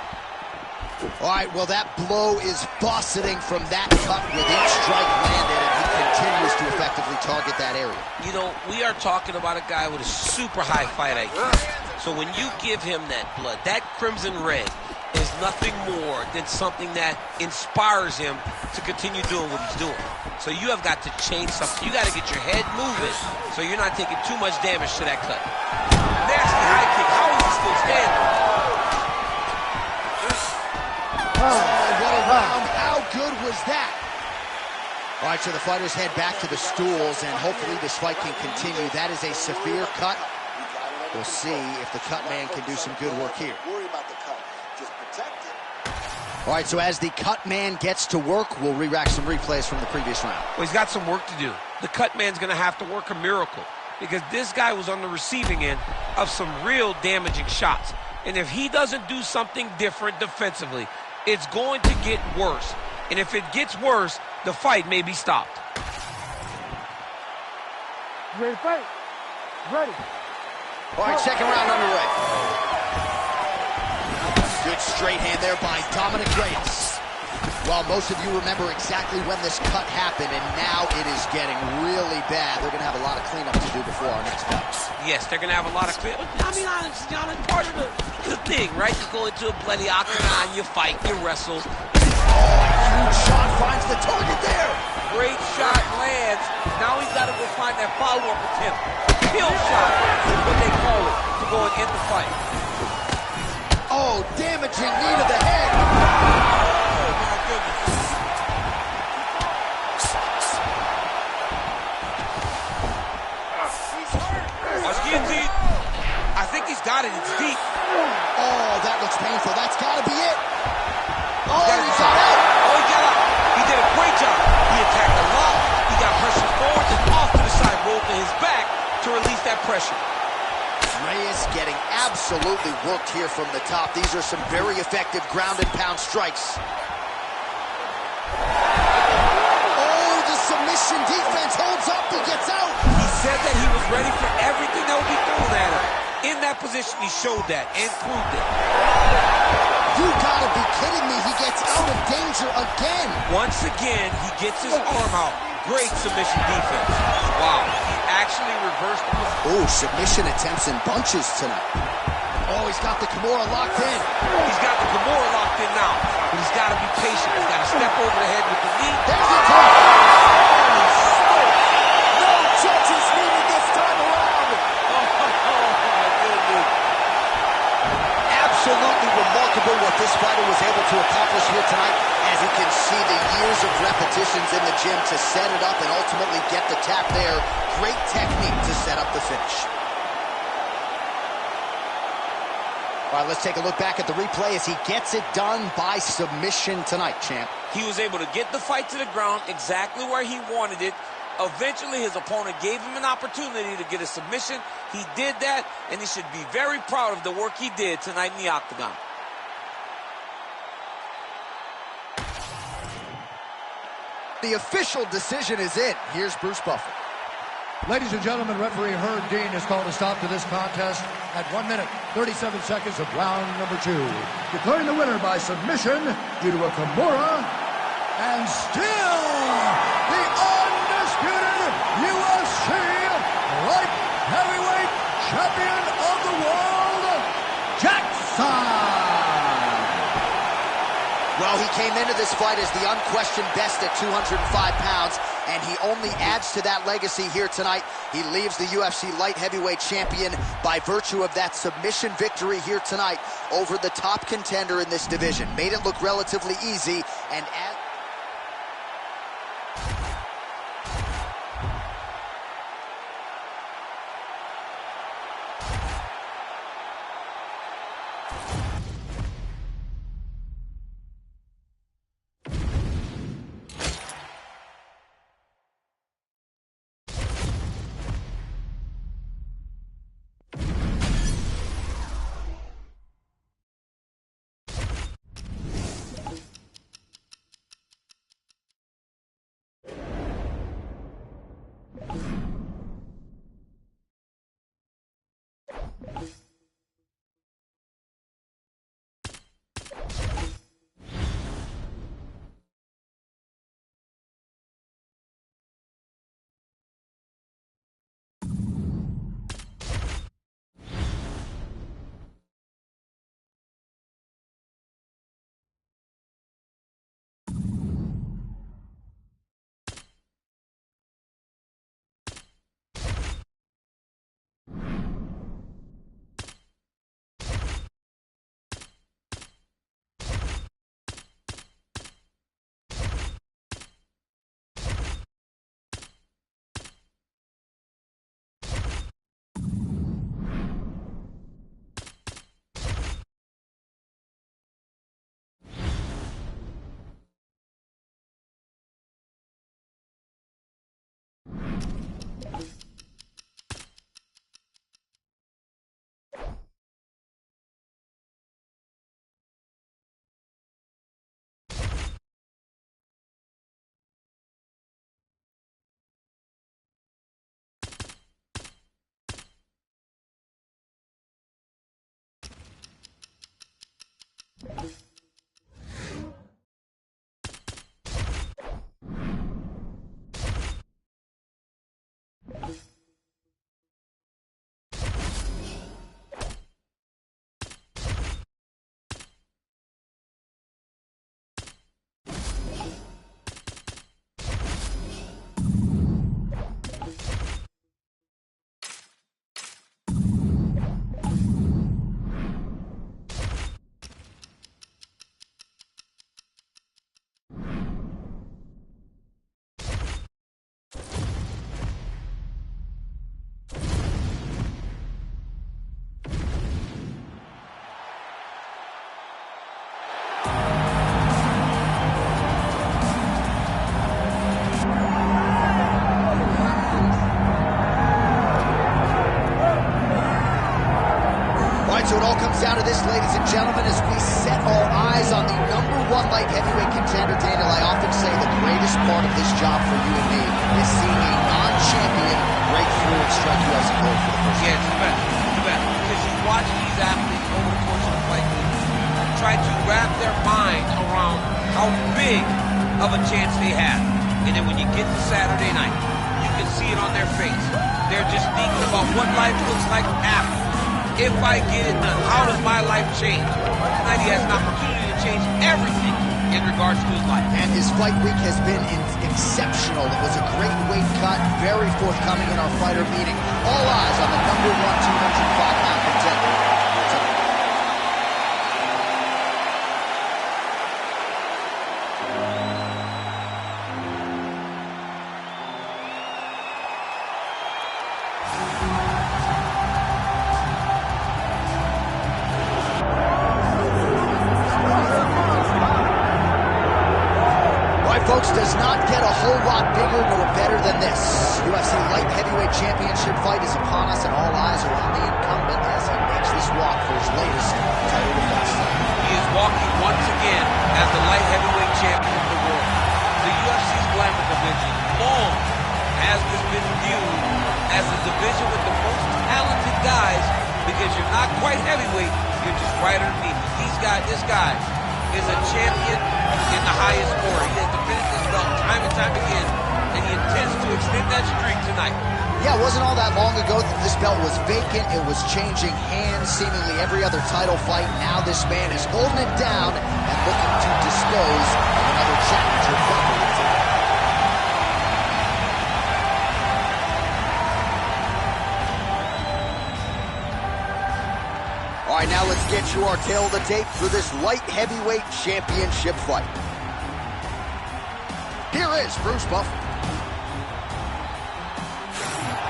All right, well, that blow is buffeting from that cut with each strike landed, and he continues to effectively target that area. You know, we are talking about a guy with a super high fight IQ. So when you give him that blood, that crimson red is nothing more than something that inspires him to continue doing what he's doing. So you have got to change something. You got to get your head moving so you're not taking too much damage to that cut. Nasty high kick. How is he still standing? Oh, what a round. How good was that? All right, so the fighters head back to the stools, and hopefully this fight can continue. That is a severe cut. We'll see if the cut man can do some good work here. All right, so as the cut man gets to work, we'll re-rack some replays from the previous round. Well, he's got some work to do. The cut man's going to have to work a miracle because this guy was on the receiving end of some real damaging shots. And if he doesn't do something different defensively, it's going to get worse. And if it gets worse, the fight may be stopped. You ready to fight? Ready. All right, second round underway. Good straight hand there by Dominic Reyes. Well, most of you remember exactly when this cut happened, and now it is getting really bad. They're going to have a lot of cleanup to do before our next fight. Yes, they're going to have a lot of cleanup. I mean, honestly, John, it's part of the thing, right? You go into a bloody octagon, you fight, you wrestle. Huge shot finds the target there. Great shot lands. Now he's got to go find that follow-up attempt. Kill shot is what they call it, to go and end the fight. Oh, damaging knee to the head. Oh, my goodness. Watch guillotine. I think he's got it. It's deep. Oh, that looks painful. That's got to be it. Oh, He got out. Oh, he got out. He did a great job. He attacked a lot. He got pressure forward and off to the side, rolled to his back to release that pressure. Reyes getting absolutely worked here from the top. These are some very effective ground and pound strikes. Oh, the submission defense holds up. He gets out. He said that he was ready for everything that would be thrown at him. In that position, he showed that and proved it. You gotta be kidding me. He gets out of danger again. Once again, he gets his arm out. Great submission defense. Wow, he actually reversed the move. Oh, submission attempts in bunches tonight. Oh, he's got the Kimura locked in. He's got the Kimura locked in now, but he's got to be patient. He's got to step over the head with the knee. There's the cover. No judges needed this time around. My goodness. Absolutely remarkable what this fighter was able to accomplish here tonight. As you can see, the years of repetitions in the gym to set it up and ultimately get the tap there. Great technique to set up the finish. All right, let's take a look back at the replay as he gets it done by submission tonight, champ. He was able to get the fight to the ground exactly where he wanted it. Eventually, his opponent gave him an opportunity to get a submission. He did that, and he should be very proud of the work he did tonight in the octagon. The official decision is in. Here's Bruce Buffer. Ladies and gentlemen, referee Herb Dean has called a stop to this contest at 1 minute, 37 seconds of round number 2. Declaring the winner by submission due to a Kimura, and still the undisputed UFC light heavyweight champion of the world, Jackson. Well, he came into this fight as the unquestioned best at 205 pounds, and he only adds to that legacy here tonight. He leaves the UFC light heavyweight champion by virtue of that submission victory here tonight over the top contender in this division. Made it look relatively easy, and as so it all comes down to this, ladies and gentlemen, as we set our eyes on the #1 light heavyweight contender. Daniel, I often say the greatest part of this job for you and me is seeing a non-champion break through and strike UFC gold for the first time. Yeah, it's the best. It's the best. Because you watch these athletes over the course of the fight try to wrap their mind around how big of a chance they have. And then when you get to Saturday night, you can see it on their face. They're just thinking about what life looks like after. If I get it done, how does my life change? Tonight he has an opportunity to change everything in regards to his life. And his fight week has been exceptional. It was a great weight cut, very forthcoming in our fighter meeting. All eyes on the #1 205-pound contender. Folks, does not get a whole lot bigger nor better than this. UFC light heavyweight championship fight is upon us, and all eyes are on the incumbent as he makes this walk for his latest title defense. He is walking once again as the light heavyweight champion of the world. The UFC's glamour division long has been viewed as the division with the most talented guys, because you're not quite heavyweight, you're just right underneath. This guy is a champion in the highest order. He has defended this belt time and time again and he intends to extend that streak tonight. Yeah, it wasn't all that long ago that this belt was vacant. It was changing hands seemingly every other title fight. Now this man is holding it down and looking to dispose of another challenger properly today. All right, now let's get you our tail of the tape for this light heavyweight championship fight. Here is Bruce Buffer.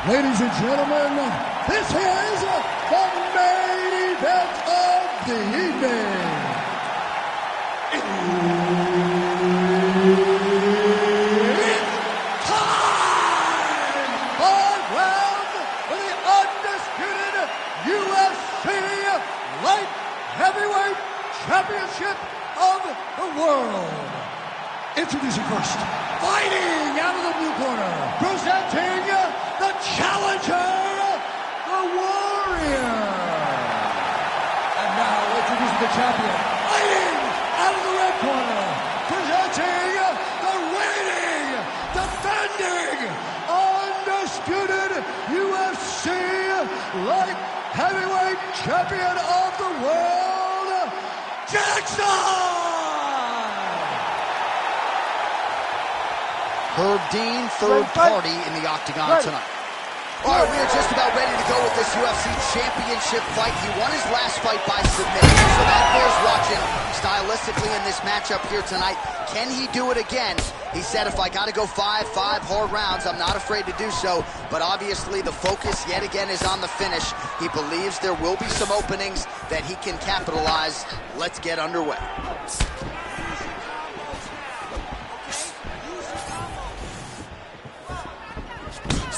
Ladies and gentlemen, this is the main event of the evening. It's time! 5 rounds for the undisputed UFC Light Heavyweight Championship of the world. Introducing first, fighting out of the blue corner, presenting the challenger, the warrior. And now introducing the champion, fighting out of the red corner, presenting the reigning, defending, undisputed UFC Light Heavyweight Champion of the world, Jackson! Herb Dean, third party in the octagon tonight. All right, we are just about ready to go with this UFC Championship fight. He won his last fight by submission, so that bears watching stylistically in this matchup here tonight. Can he do it again? He said, if I got to go five hard rounds, I'm not afraid to do so, but obviously the focus yet again is on the finish. He believes there will be some openings that he can capitalize. Let's get underway.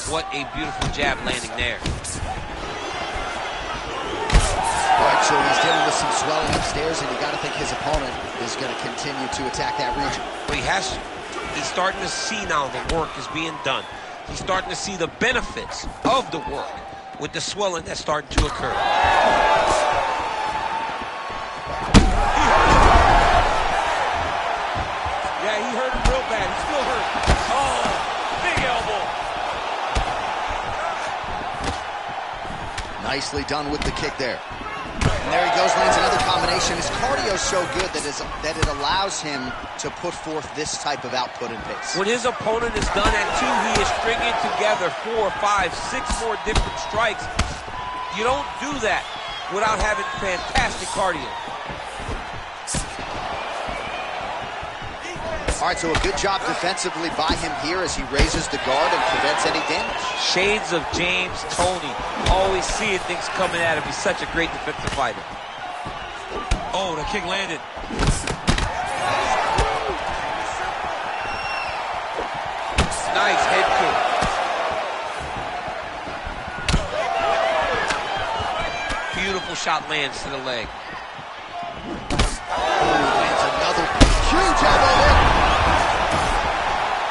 What a beautiful jab landing there. All right, so he's dealing with some swelling upstairs, and you got to think his opponent is going to continue to attack that region. Well, he has to. He's starting to see now the work is being done. He's starting to see the benefits of the work with the swelling that's starting to occur. Yeah, he hurt him real bad. He's still hurt. Oh, big elbow. Nicely done with the kick there. And there he goes, lands another combination. His cardio is so good that it allows him to put forth this type of output and pace. When his opponent is done at 2, he is stringing together 4, 5, 6 more different strikes. You don't do that without having fantastic cardio. All right, so a good job defensively by him here as he raises the guard and prevents any damage. Shades of James Toney. Always seeing things coming at him. He's such a great defensive fighter. Oh, the kick landed. Nice head kick. Beautiful shot lands to the leg. Oh, lands another huge elbow hit.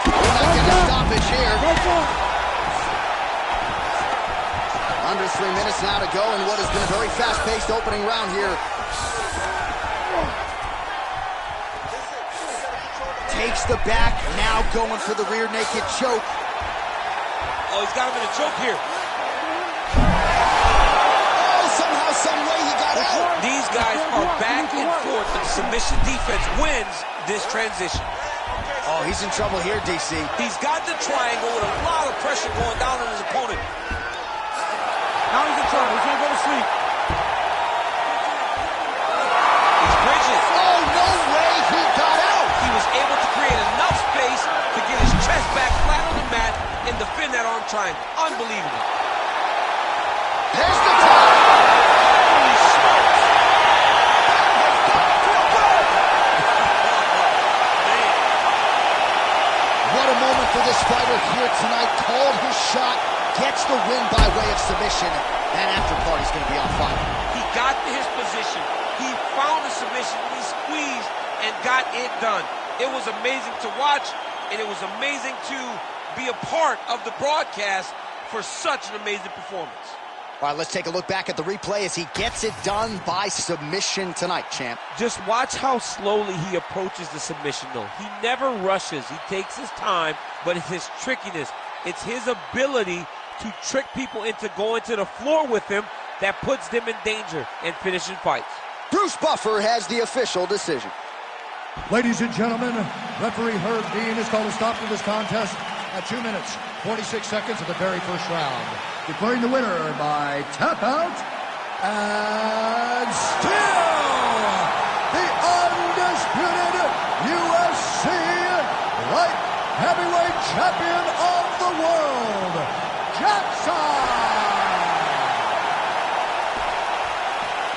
We're not getting a stoppage here. Under 3 minutes now to go in what has been a very fast-paced opening round here. Takes the back, now going for the rear naked choke. Oh, he's got him in a choke here. Oh, somehow, some way he got out. These guys are back and forth, and submission defense wins this transition. Oh, he's in trouble here, DC. He's got the triangle with a lot of pressure going down on his opponent. Now he's in trouble. He's going to go to sleep. He's bridging. Oh, no way he got out. He was able to create enough space to get his chest back flat on the mat and defend that arm triangle. Unbelievable. There's the top. Holy smokes. What a moment for this fighter here tonight. Called his shot, gets the win by way of submission. That after party's going to be on fire. He got to his position. He found the submission. He squeezed and got it done. It was amazing to watch, and it was amazing to be a part of the broadcast for such an amazing performance. All right, let's take a look back at the replay as he gets it done by submission tonight, champ. Just watch how slowly he approaches the submission, though. He never rushes. He takes his time, but it's his trickiness. It's his ability to trick people into going to the floor with him that puts them in danger and finishing fights. Bruce Buffer has the official decision. Ladies and gentlemen, referee Herb Dean has called a stop to this contest at 2 minutes, 46 seconds of the very first round, declaring the winner by tap out, and still the undisputed UFC light heavyweight champion of the world, Jackson!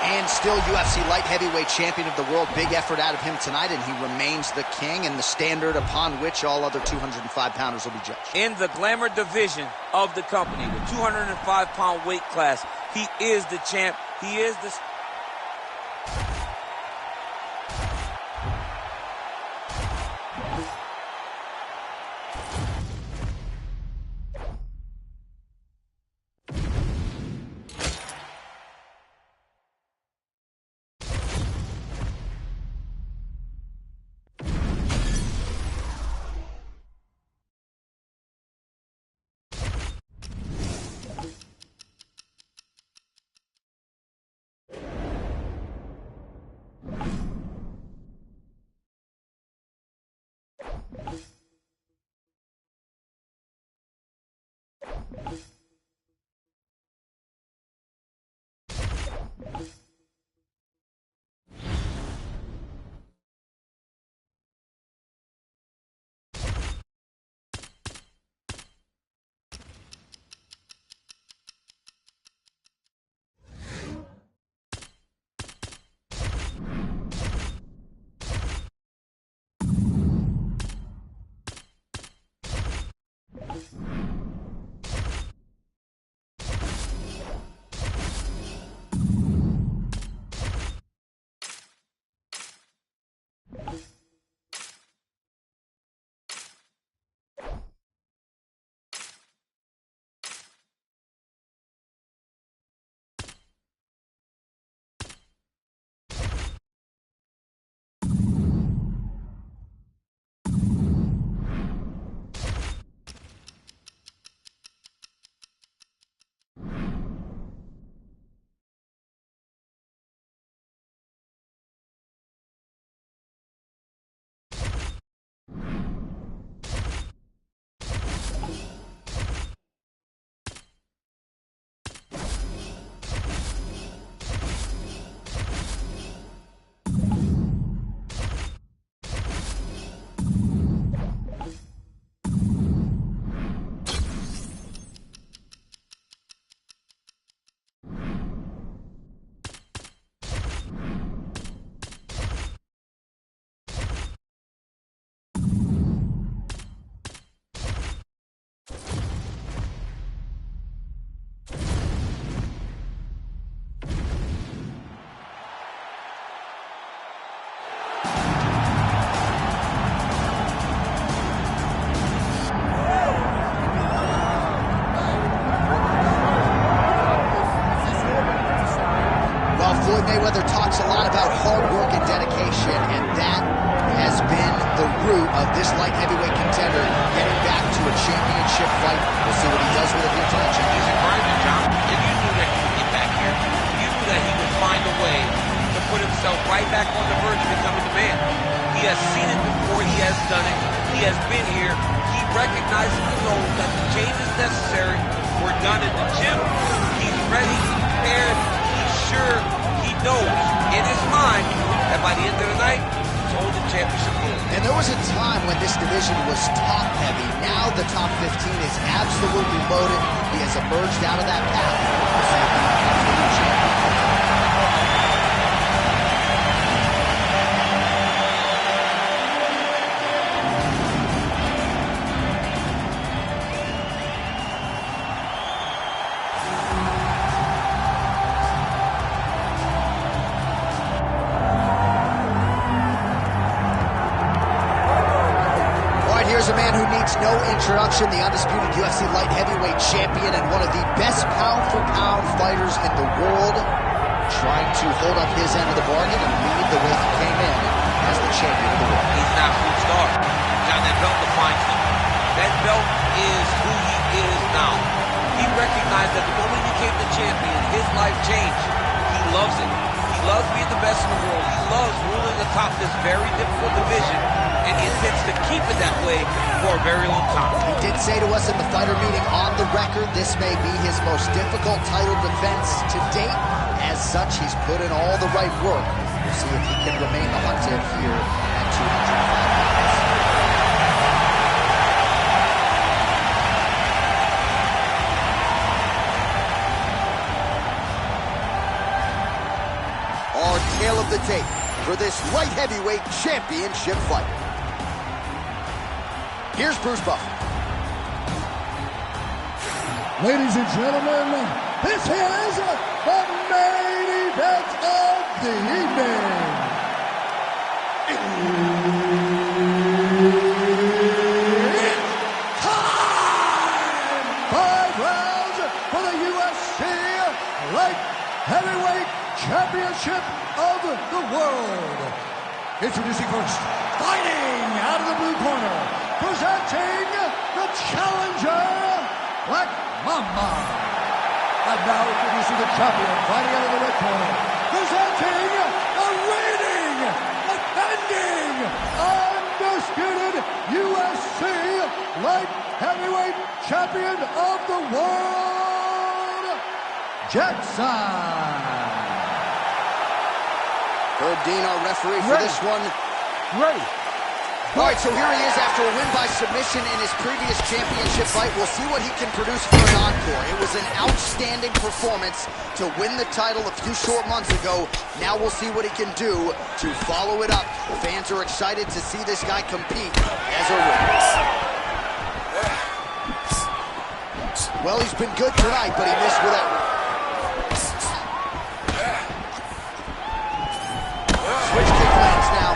And still UFC light heavyweight champion of the world. Big effort out of him tonight, and he remains the king and the standard upon which all other 205-pounders will be judged. In the glamour division of the company, the 205-pound weight class, he is the champ. He is the... Mayweather talks a lot about hard work and dedication, and that has been the root of this light heavyweight contender getting back to a championship fight. We'll see what he does with it here tonight. He's a grinder, John, and you knew that he would get back here. You knew that he would find a way to put himself right back on the verge of becoming the man. He has seen it before. He has done it. He has been here. He recognizes and knows that the changes necessary were done in the gym. He's ready, prepared, he's sure. He knows in his mind that by the end of the night, he's holding championship gold. And there was a time when this division was top heavy. Now the top 15 is absolutely loaded. He has emerged out of that path. Here's a man who needs no introduction, the undisputed UFC light heavyweight champion and one of the best pound-for-pound fighters in the world, trying to hold up his end of the bargain and lead the way he came in as the champion of the world. He's an absolute star. John, that belt defines him. That belt is who he is now. He recognized that the moment he became the champion, his life changed. He loves it. He loves being the best in the world. He loves ruling atop this very difficult division, and he intends to keep it that way for a very long time. He did say to us in the fighter meeting on the record, this may be his most difficult title defense to date. As such, he's put in all the right work. We'll see if he can remain the hunted here at 205 pounds. Our tale of the tape for this light heavyweight championship fight. Here's Bruce Buffer. Ladies and gentlemen, this is the main event of the evening. It's time! 5 rounds for the UFC Light Heavyweight Championship of the world. Introducing first, fighting out of the blue corner, presenting the challenger, Black Mamba. And now introducing the champion, fighting out of the red corner, presenting the reigning, defending, undisputed UFC Light Heavyweight Champion of the world, Jackson. Herb Dean, our referee for this one. Ready. All right, so here he is after a win by submission in his previous championship fight. We'll see what he can produce for an encore. It was an outstanding performance to win the title a few short months ago. Now we'll see what he can do to follow it up. Fans are excited to see this guy compete as a winner. Well, he's been good tonight, but he missed with that one. Switch kick lands now.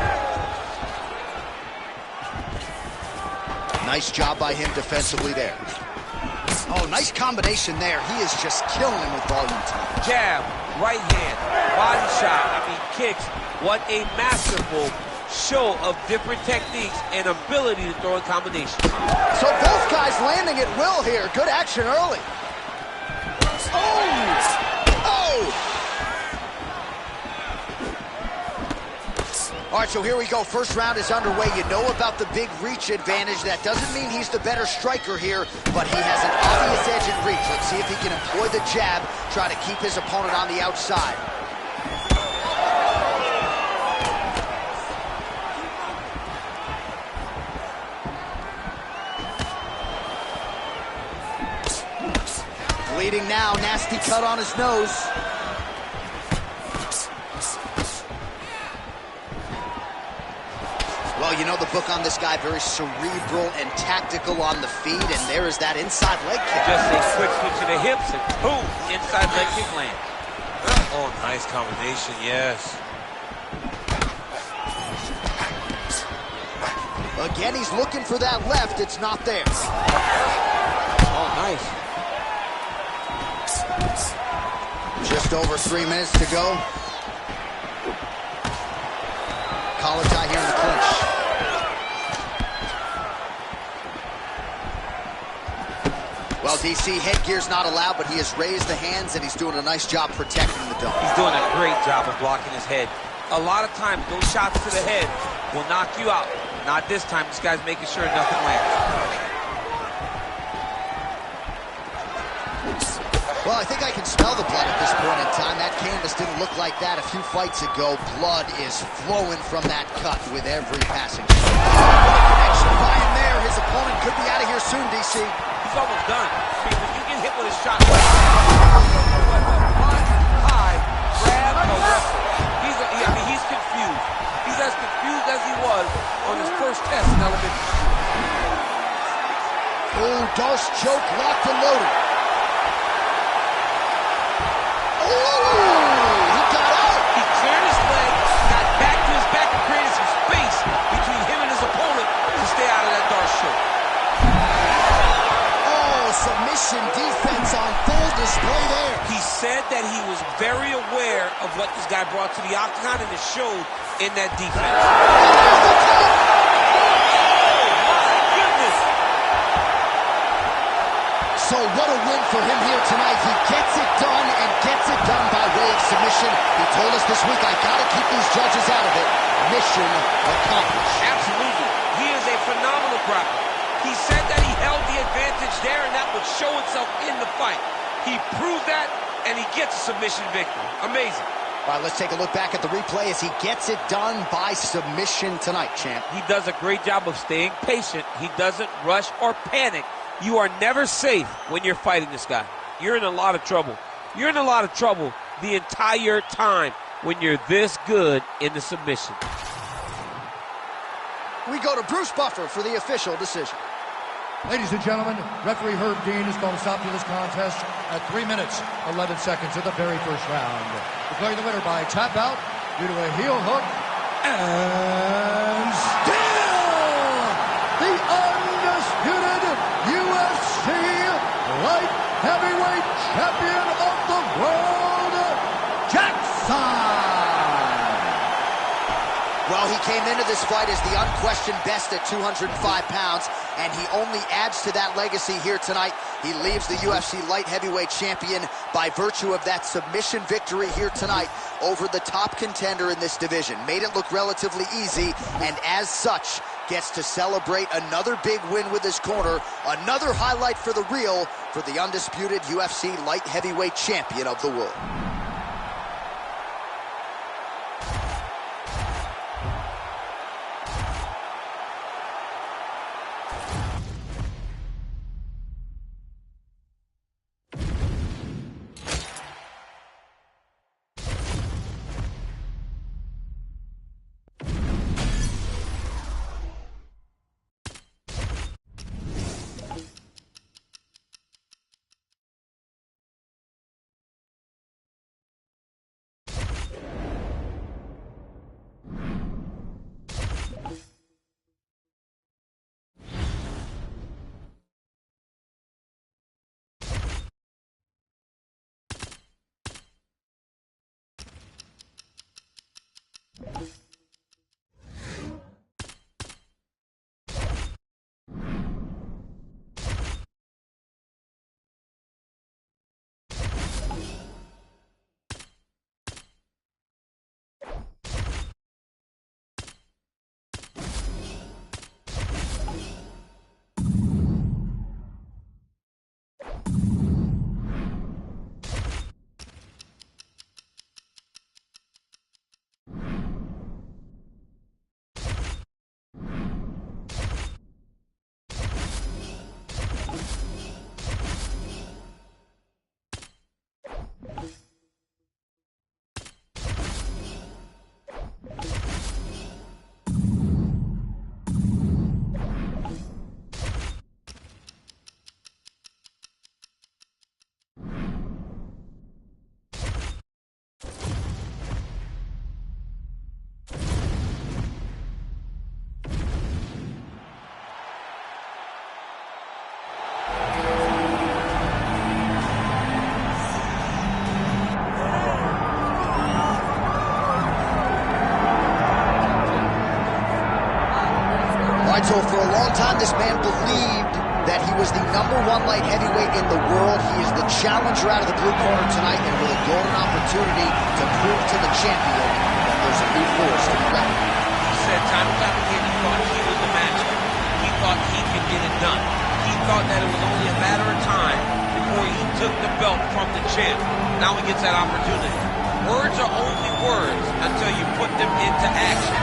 Nice job by him defensively there. Oh, nice combination there. He is just killing him with volume tonight. Jab, right hand, body shot, kicks. What a masterful show of different techniques and ability to throw in combinations. So both guys landing at will here. Good action early. Oh! All right, so here we go. First round is underway. You know about the big reach advantage. That doesn't mean he's the better striker here, but he has an obvious edge in reach. Let's see if he can employ the jab, try to keep his opponent on the outside. Bleeding now, nasty cut on his nose. Well, you know the book on this guy, very cerebral and tactical on the feet, and there is that inside leg kick. Just a quick switch to the hips and boom, inside leg kick land. Oh, nice combination, yes. Again, he's looking for that left, it's not there. Oh, nice. Just over 3 minutes to go. Collar tie here in the clinch. Well, DC, headgear's not allowed, but he has raised the hands, and he's doing a nice job protecting the dome. He's doing a great job of blocking his head. A lot of times, those shots to the head will knock you out. Not this time. This guy's making sure nothing lands. Well, I think I can smell the blood at this point in time. That canvas didn't look like that a few fights ago. Blood is flowing from that cut with every passing shot. Connection by him there. His opponent could be out of here soon, DC. He's almost done. I mean, when you get hit with a shot, high, grab a wrestle. He's confused. He's as confused as he was on his first test in elementary school. Oh, Darce choke locked and loaded. Oh, he got out. He cleared his leg, got back to his back and created some space between him and his opponent to stay out of that Darce choke. aware of what this guy brought to the octagon, and it showed in that defense. So what a win for him here tonight. He gets it done and gets it done by way of submission. He told us this week, I gotta keep these judges out of it. Mission accomplished. Absolutely. He is a phenomenal grappler. He said that he held the advantage there and that would show itself in the fight. He proved that and he gets a submission victory. Amazing. All right, let's take a look back at the replay as he gets it done by submission tonight, champ. He does a great job of staying patient. He doesn't rush or panic. You are never safe when you're fighting this guy. You're in a lot of trouble. You're in a lot of trouble the entire time when you're this good in the submission. We go to Bruce Buffer for the official decision. Ladies and gentlemen, referee Herb Dean is going to stop to this contest at 3 minutes, 11 seconds of the very first round. Declaring the winner by tap out due to a heel hook and still the undisputed UFC light heavyweight champion of the world, Jackson. Well, he came into this fight as the unquestioned best at 205 pounds, and he only adds to that legacy here tonight. He leaves the UFC light heavyweight champion by virtue of that submission victory here tonight over the top contender in this division. Made it look relatively easy, and as such, gets to celebrate another big win with his corner, another highlight for the reel for the undisputed UFC light heavyweight champion of the world. So for a long time, this man believed that he was the #1 light heavyweight in the world. He is the challenger out of the blue corner tonight, and with a golden opportunity to prove to the champion that there's a new force to be reckoned with. He said time and time again he thought he was the master. He thought he could get it done. He thought that it was only a matter of time before he took the belt from the champ. Now he gets that opportunity. Words are only words until you put them into action.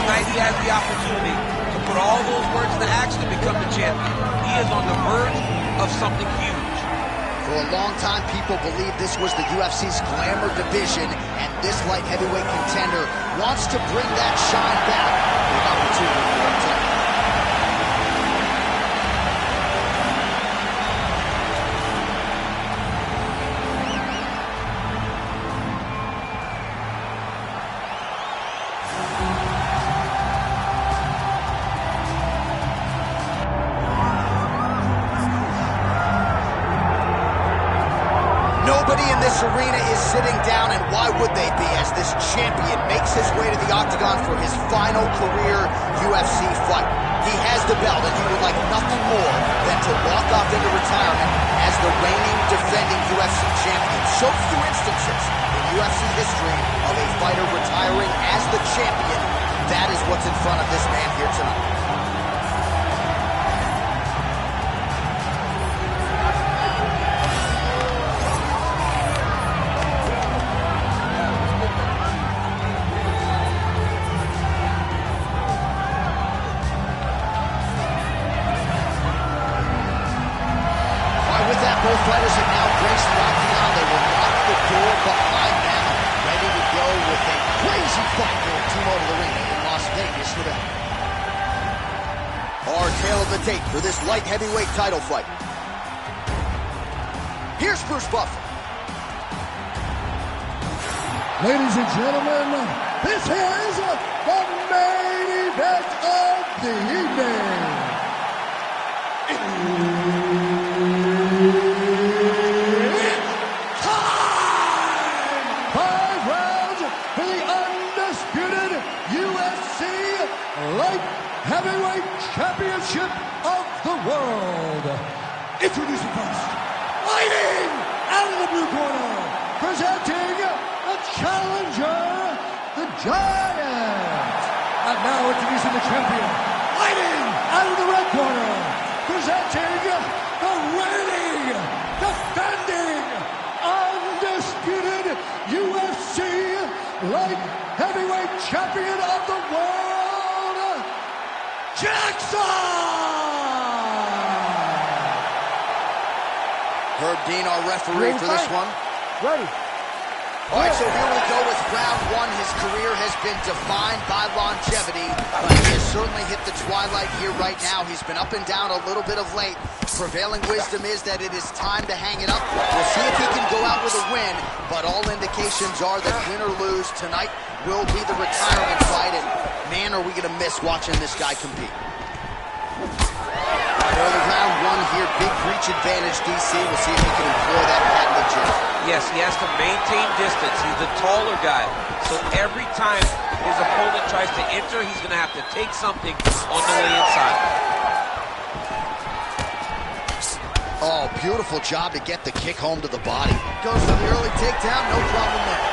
Tonight he has the opportunity to put all those words into action to become the champion. He is on the verge of something huge. For a long time, people believed this was the UFC's glamour division, and this light heavyweight contender wants to bring that shine back with an opportunity for him tonight. Nobody in this arena is sitting down, and why would they be, as this champion makes his way to the octagon for his final career UFC fight. He has the belt, and he would like nothing more than to walk off into retirement as the reigning, defending UFC champion. So few instances in UFC history of a fighter retiring as the champion. That is what's in front of this man here tonight. Both fighters have now graced the octagon. They will lock the door behind them, ready to go with a crazy fight here at T-Mobile Arena in Las Vegas, Nevada. Our tale of the tape for this light heavyweight title fight. Here's Bruce Buffer. Ladies and gentlemen, this is the main event of the evening. Heavyweight Championship of the world. Introducing first, fighting out of the blue corner, presenting the challenger, the Giant. And now introducing the champion, fighting out of the red corner, presenting the reigning, defending, undisputed UFC light heavyweight champion of the world, Jackson! Herb Dean, our referee for this one. Ready. All right, so here we go with round one. His career has been defined by longevity, but he has certainly hit the twilight here right now. He's been up and down a little bit of late. Prevailing wisdom is that it is time to hang it up. We'll see if he can go out with a win, but all indications are that win or lose, tonight will be the retirement fight, and man, are we going to miss watching this guy compete. Early round one here, big reach advantage, DC. We'll see if he can employ that at the gym. Yes, he has to maintain distance. He's the taller guy. So every time his opponent tries to enter, he's going to have to take something on the way inside. Oh, beautiful job to get the kick home to the body. Goes for the early takedown, no problem there.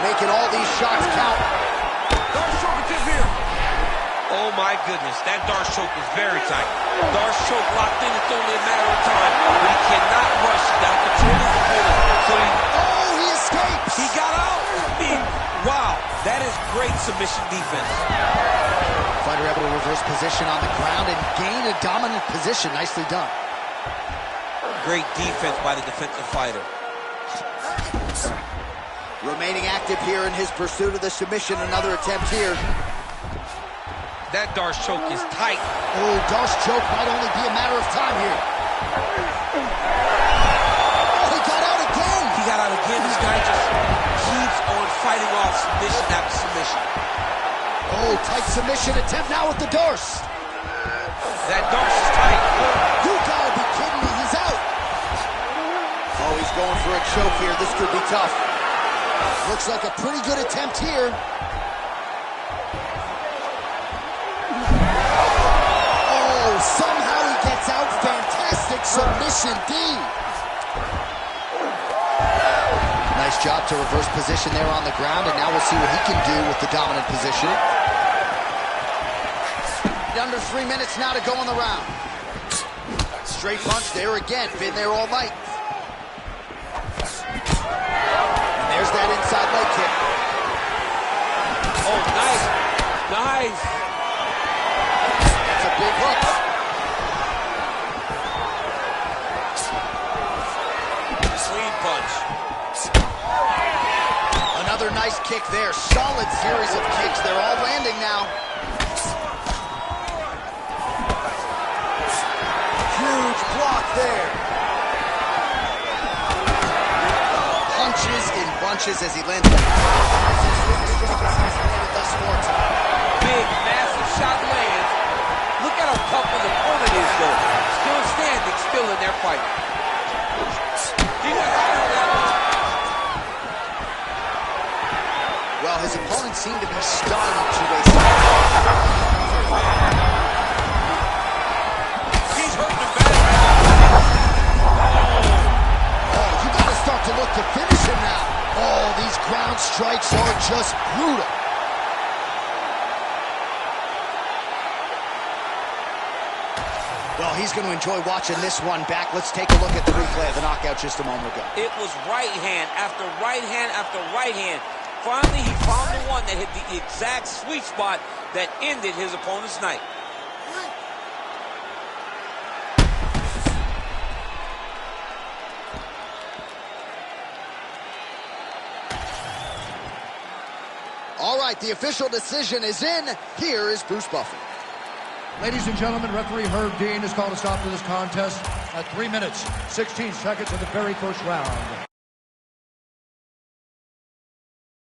Making all these shots count. Oh my goodness, that Darce choke is very tight. Darce choke locked in, it's only a matter of time. But he cannot rush, he's got to control his opponent. So he escapes! He got out! Wow, that is great submission defense. Fighter able to reverse position on the ground and gain a dominant position. Nicely done. Great defense by the defensive fighter. Remaining active here in his pursuit of the submission. Another attempt here. That Darce choke is tight. Oh, Darce choke might only be a matter of time here. Oh, he got out again. He got out again. This guy just keeps on fighting off submission after submission. Oh, tight submission attempt now with the Darce. That Darce is tight. You gotta be kidding me. He's out. Oh, he's going for a choke here. This could be tough. Looks like a pretty good attempt here. Somehow he gets out. Fantastic submission, D. Nice job to reverse position there on the ground, and now we'll see what he can do with the dominant position. Under 3 minutes now to go in the round. Straight punch there again. Been there all night. And there's that inside leg kick. Oh, nice. Nice. That's a big hook. Another nice kick there. Solid series of kicks. They're all landing now. Huge block there. Punches in bunches as he lands. Big, massive shot lands. Look at how tough his opponent is, though. Still standing, still in their fight. He went right on that one. Well, his opponent seemed to be stunned to a He's hurting him bad right now. Oh, you got to start to look to finish him now. Oh, these ground strikes are just brutal. Well, he's going to enjoy watching this one back. Let's take a look at the replay of the knockout just a moment ago. It was right hand after right hand after right hand. Finally, he found the one that hit the exact sweet spot that ended his opponent's night. All right, the official decision is in. Here is Bruce Buffer. Ladies and gentlemen, referee Herb Dean has called a stop to this contest at 3 minutes, 16 seconds of the very first round.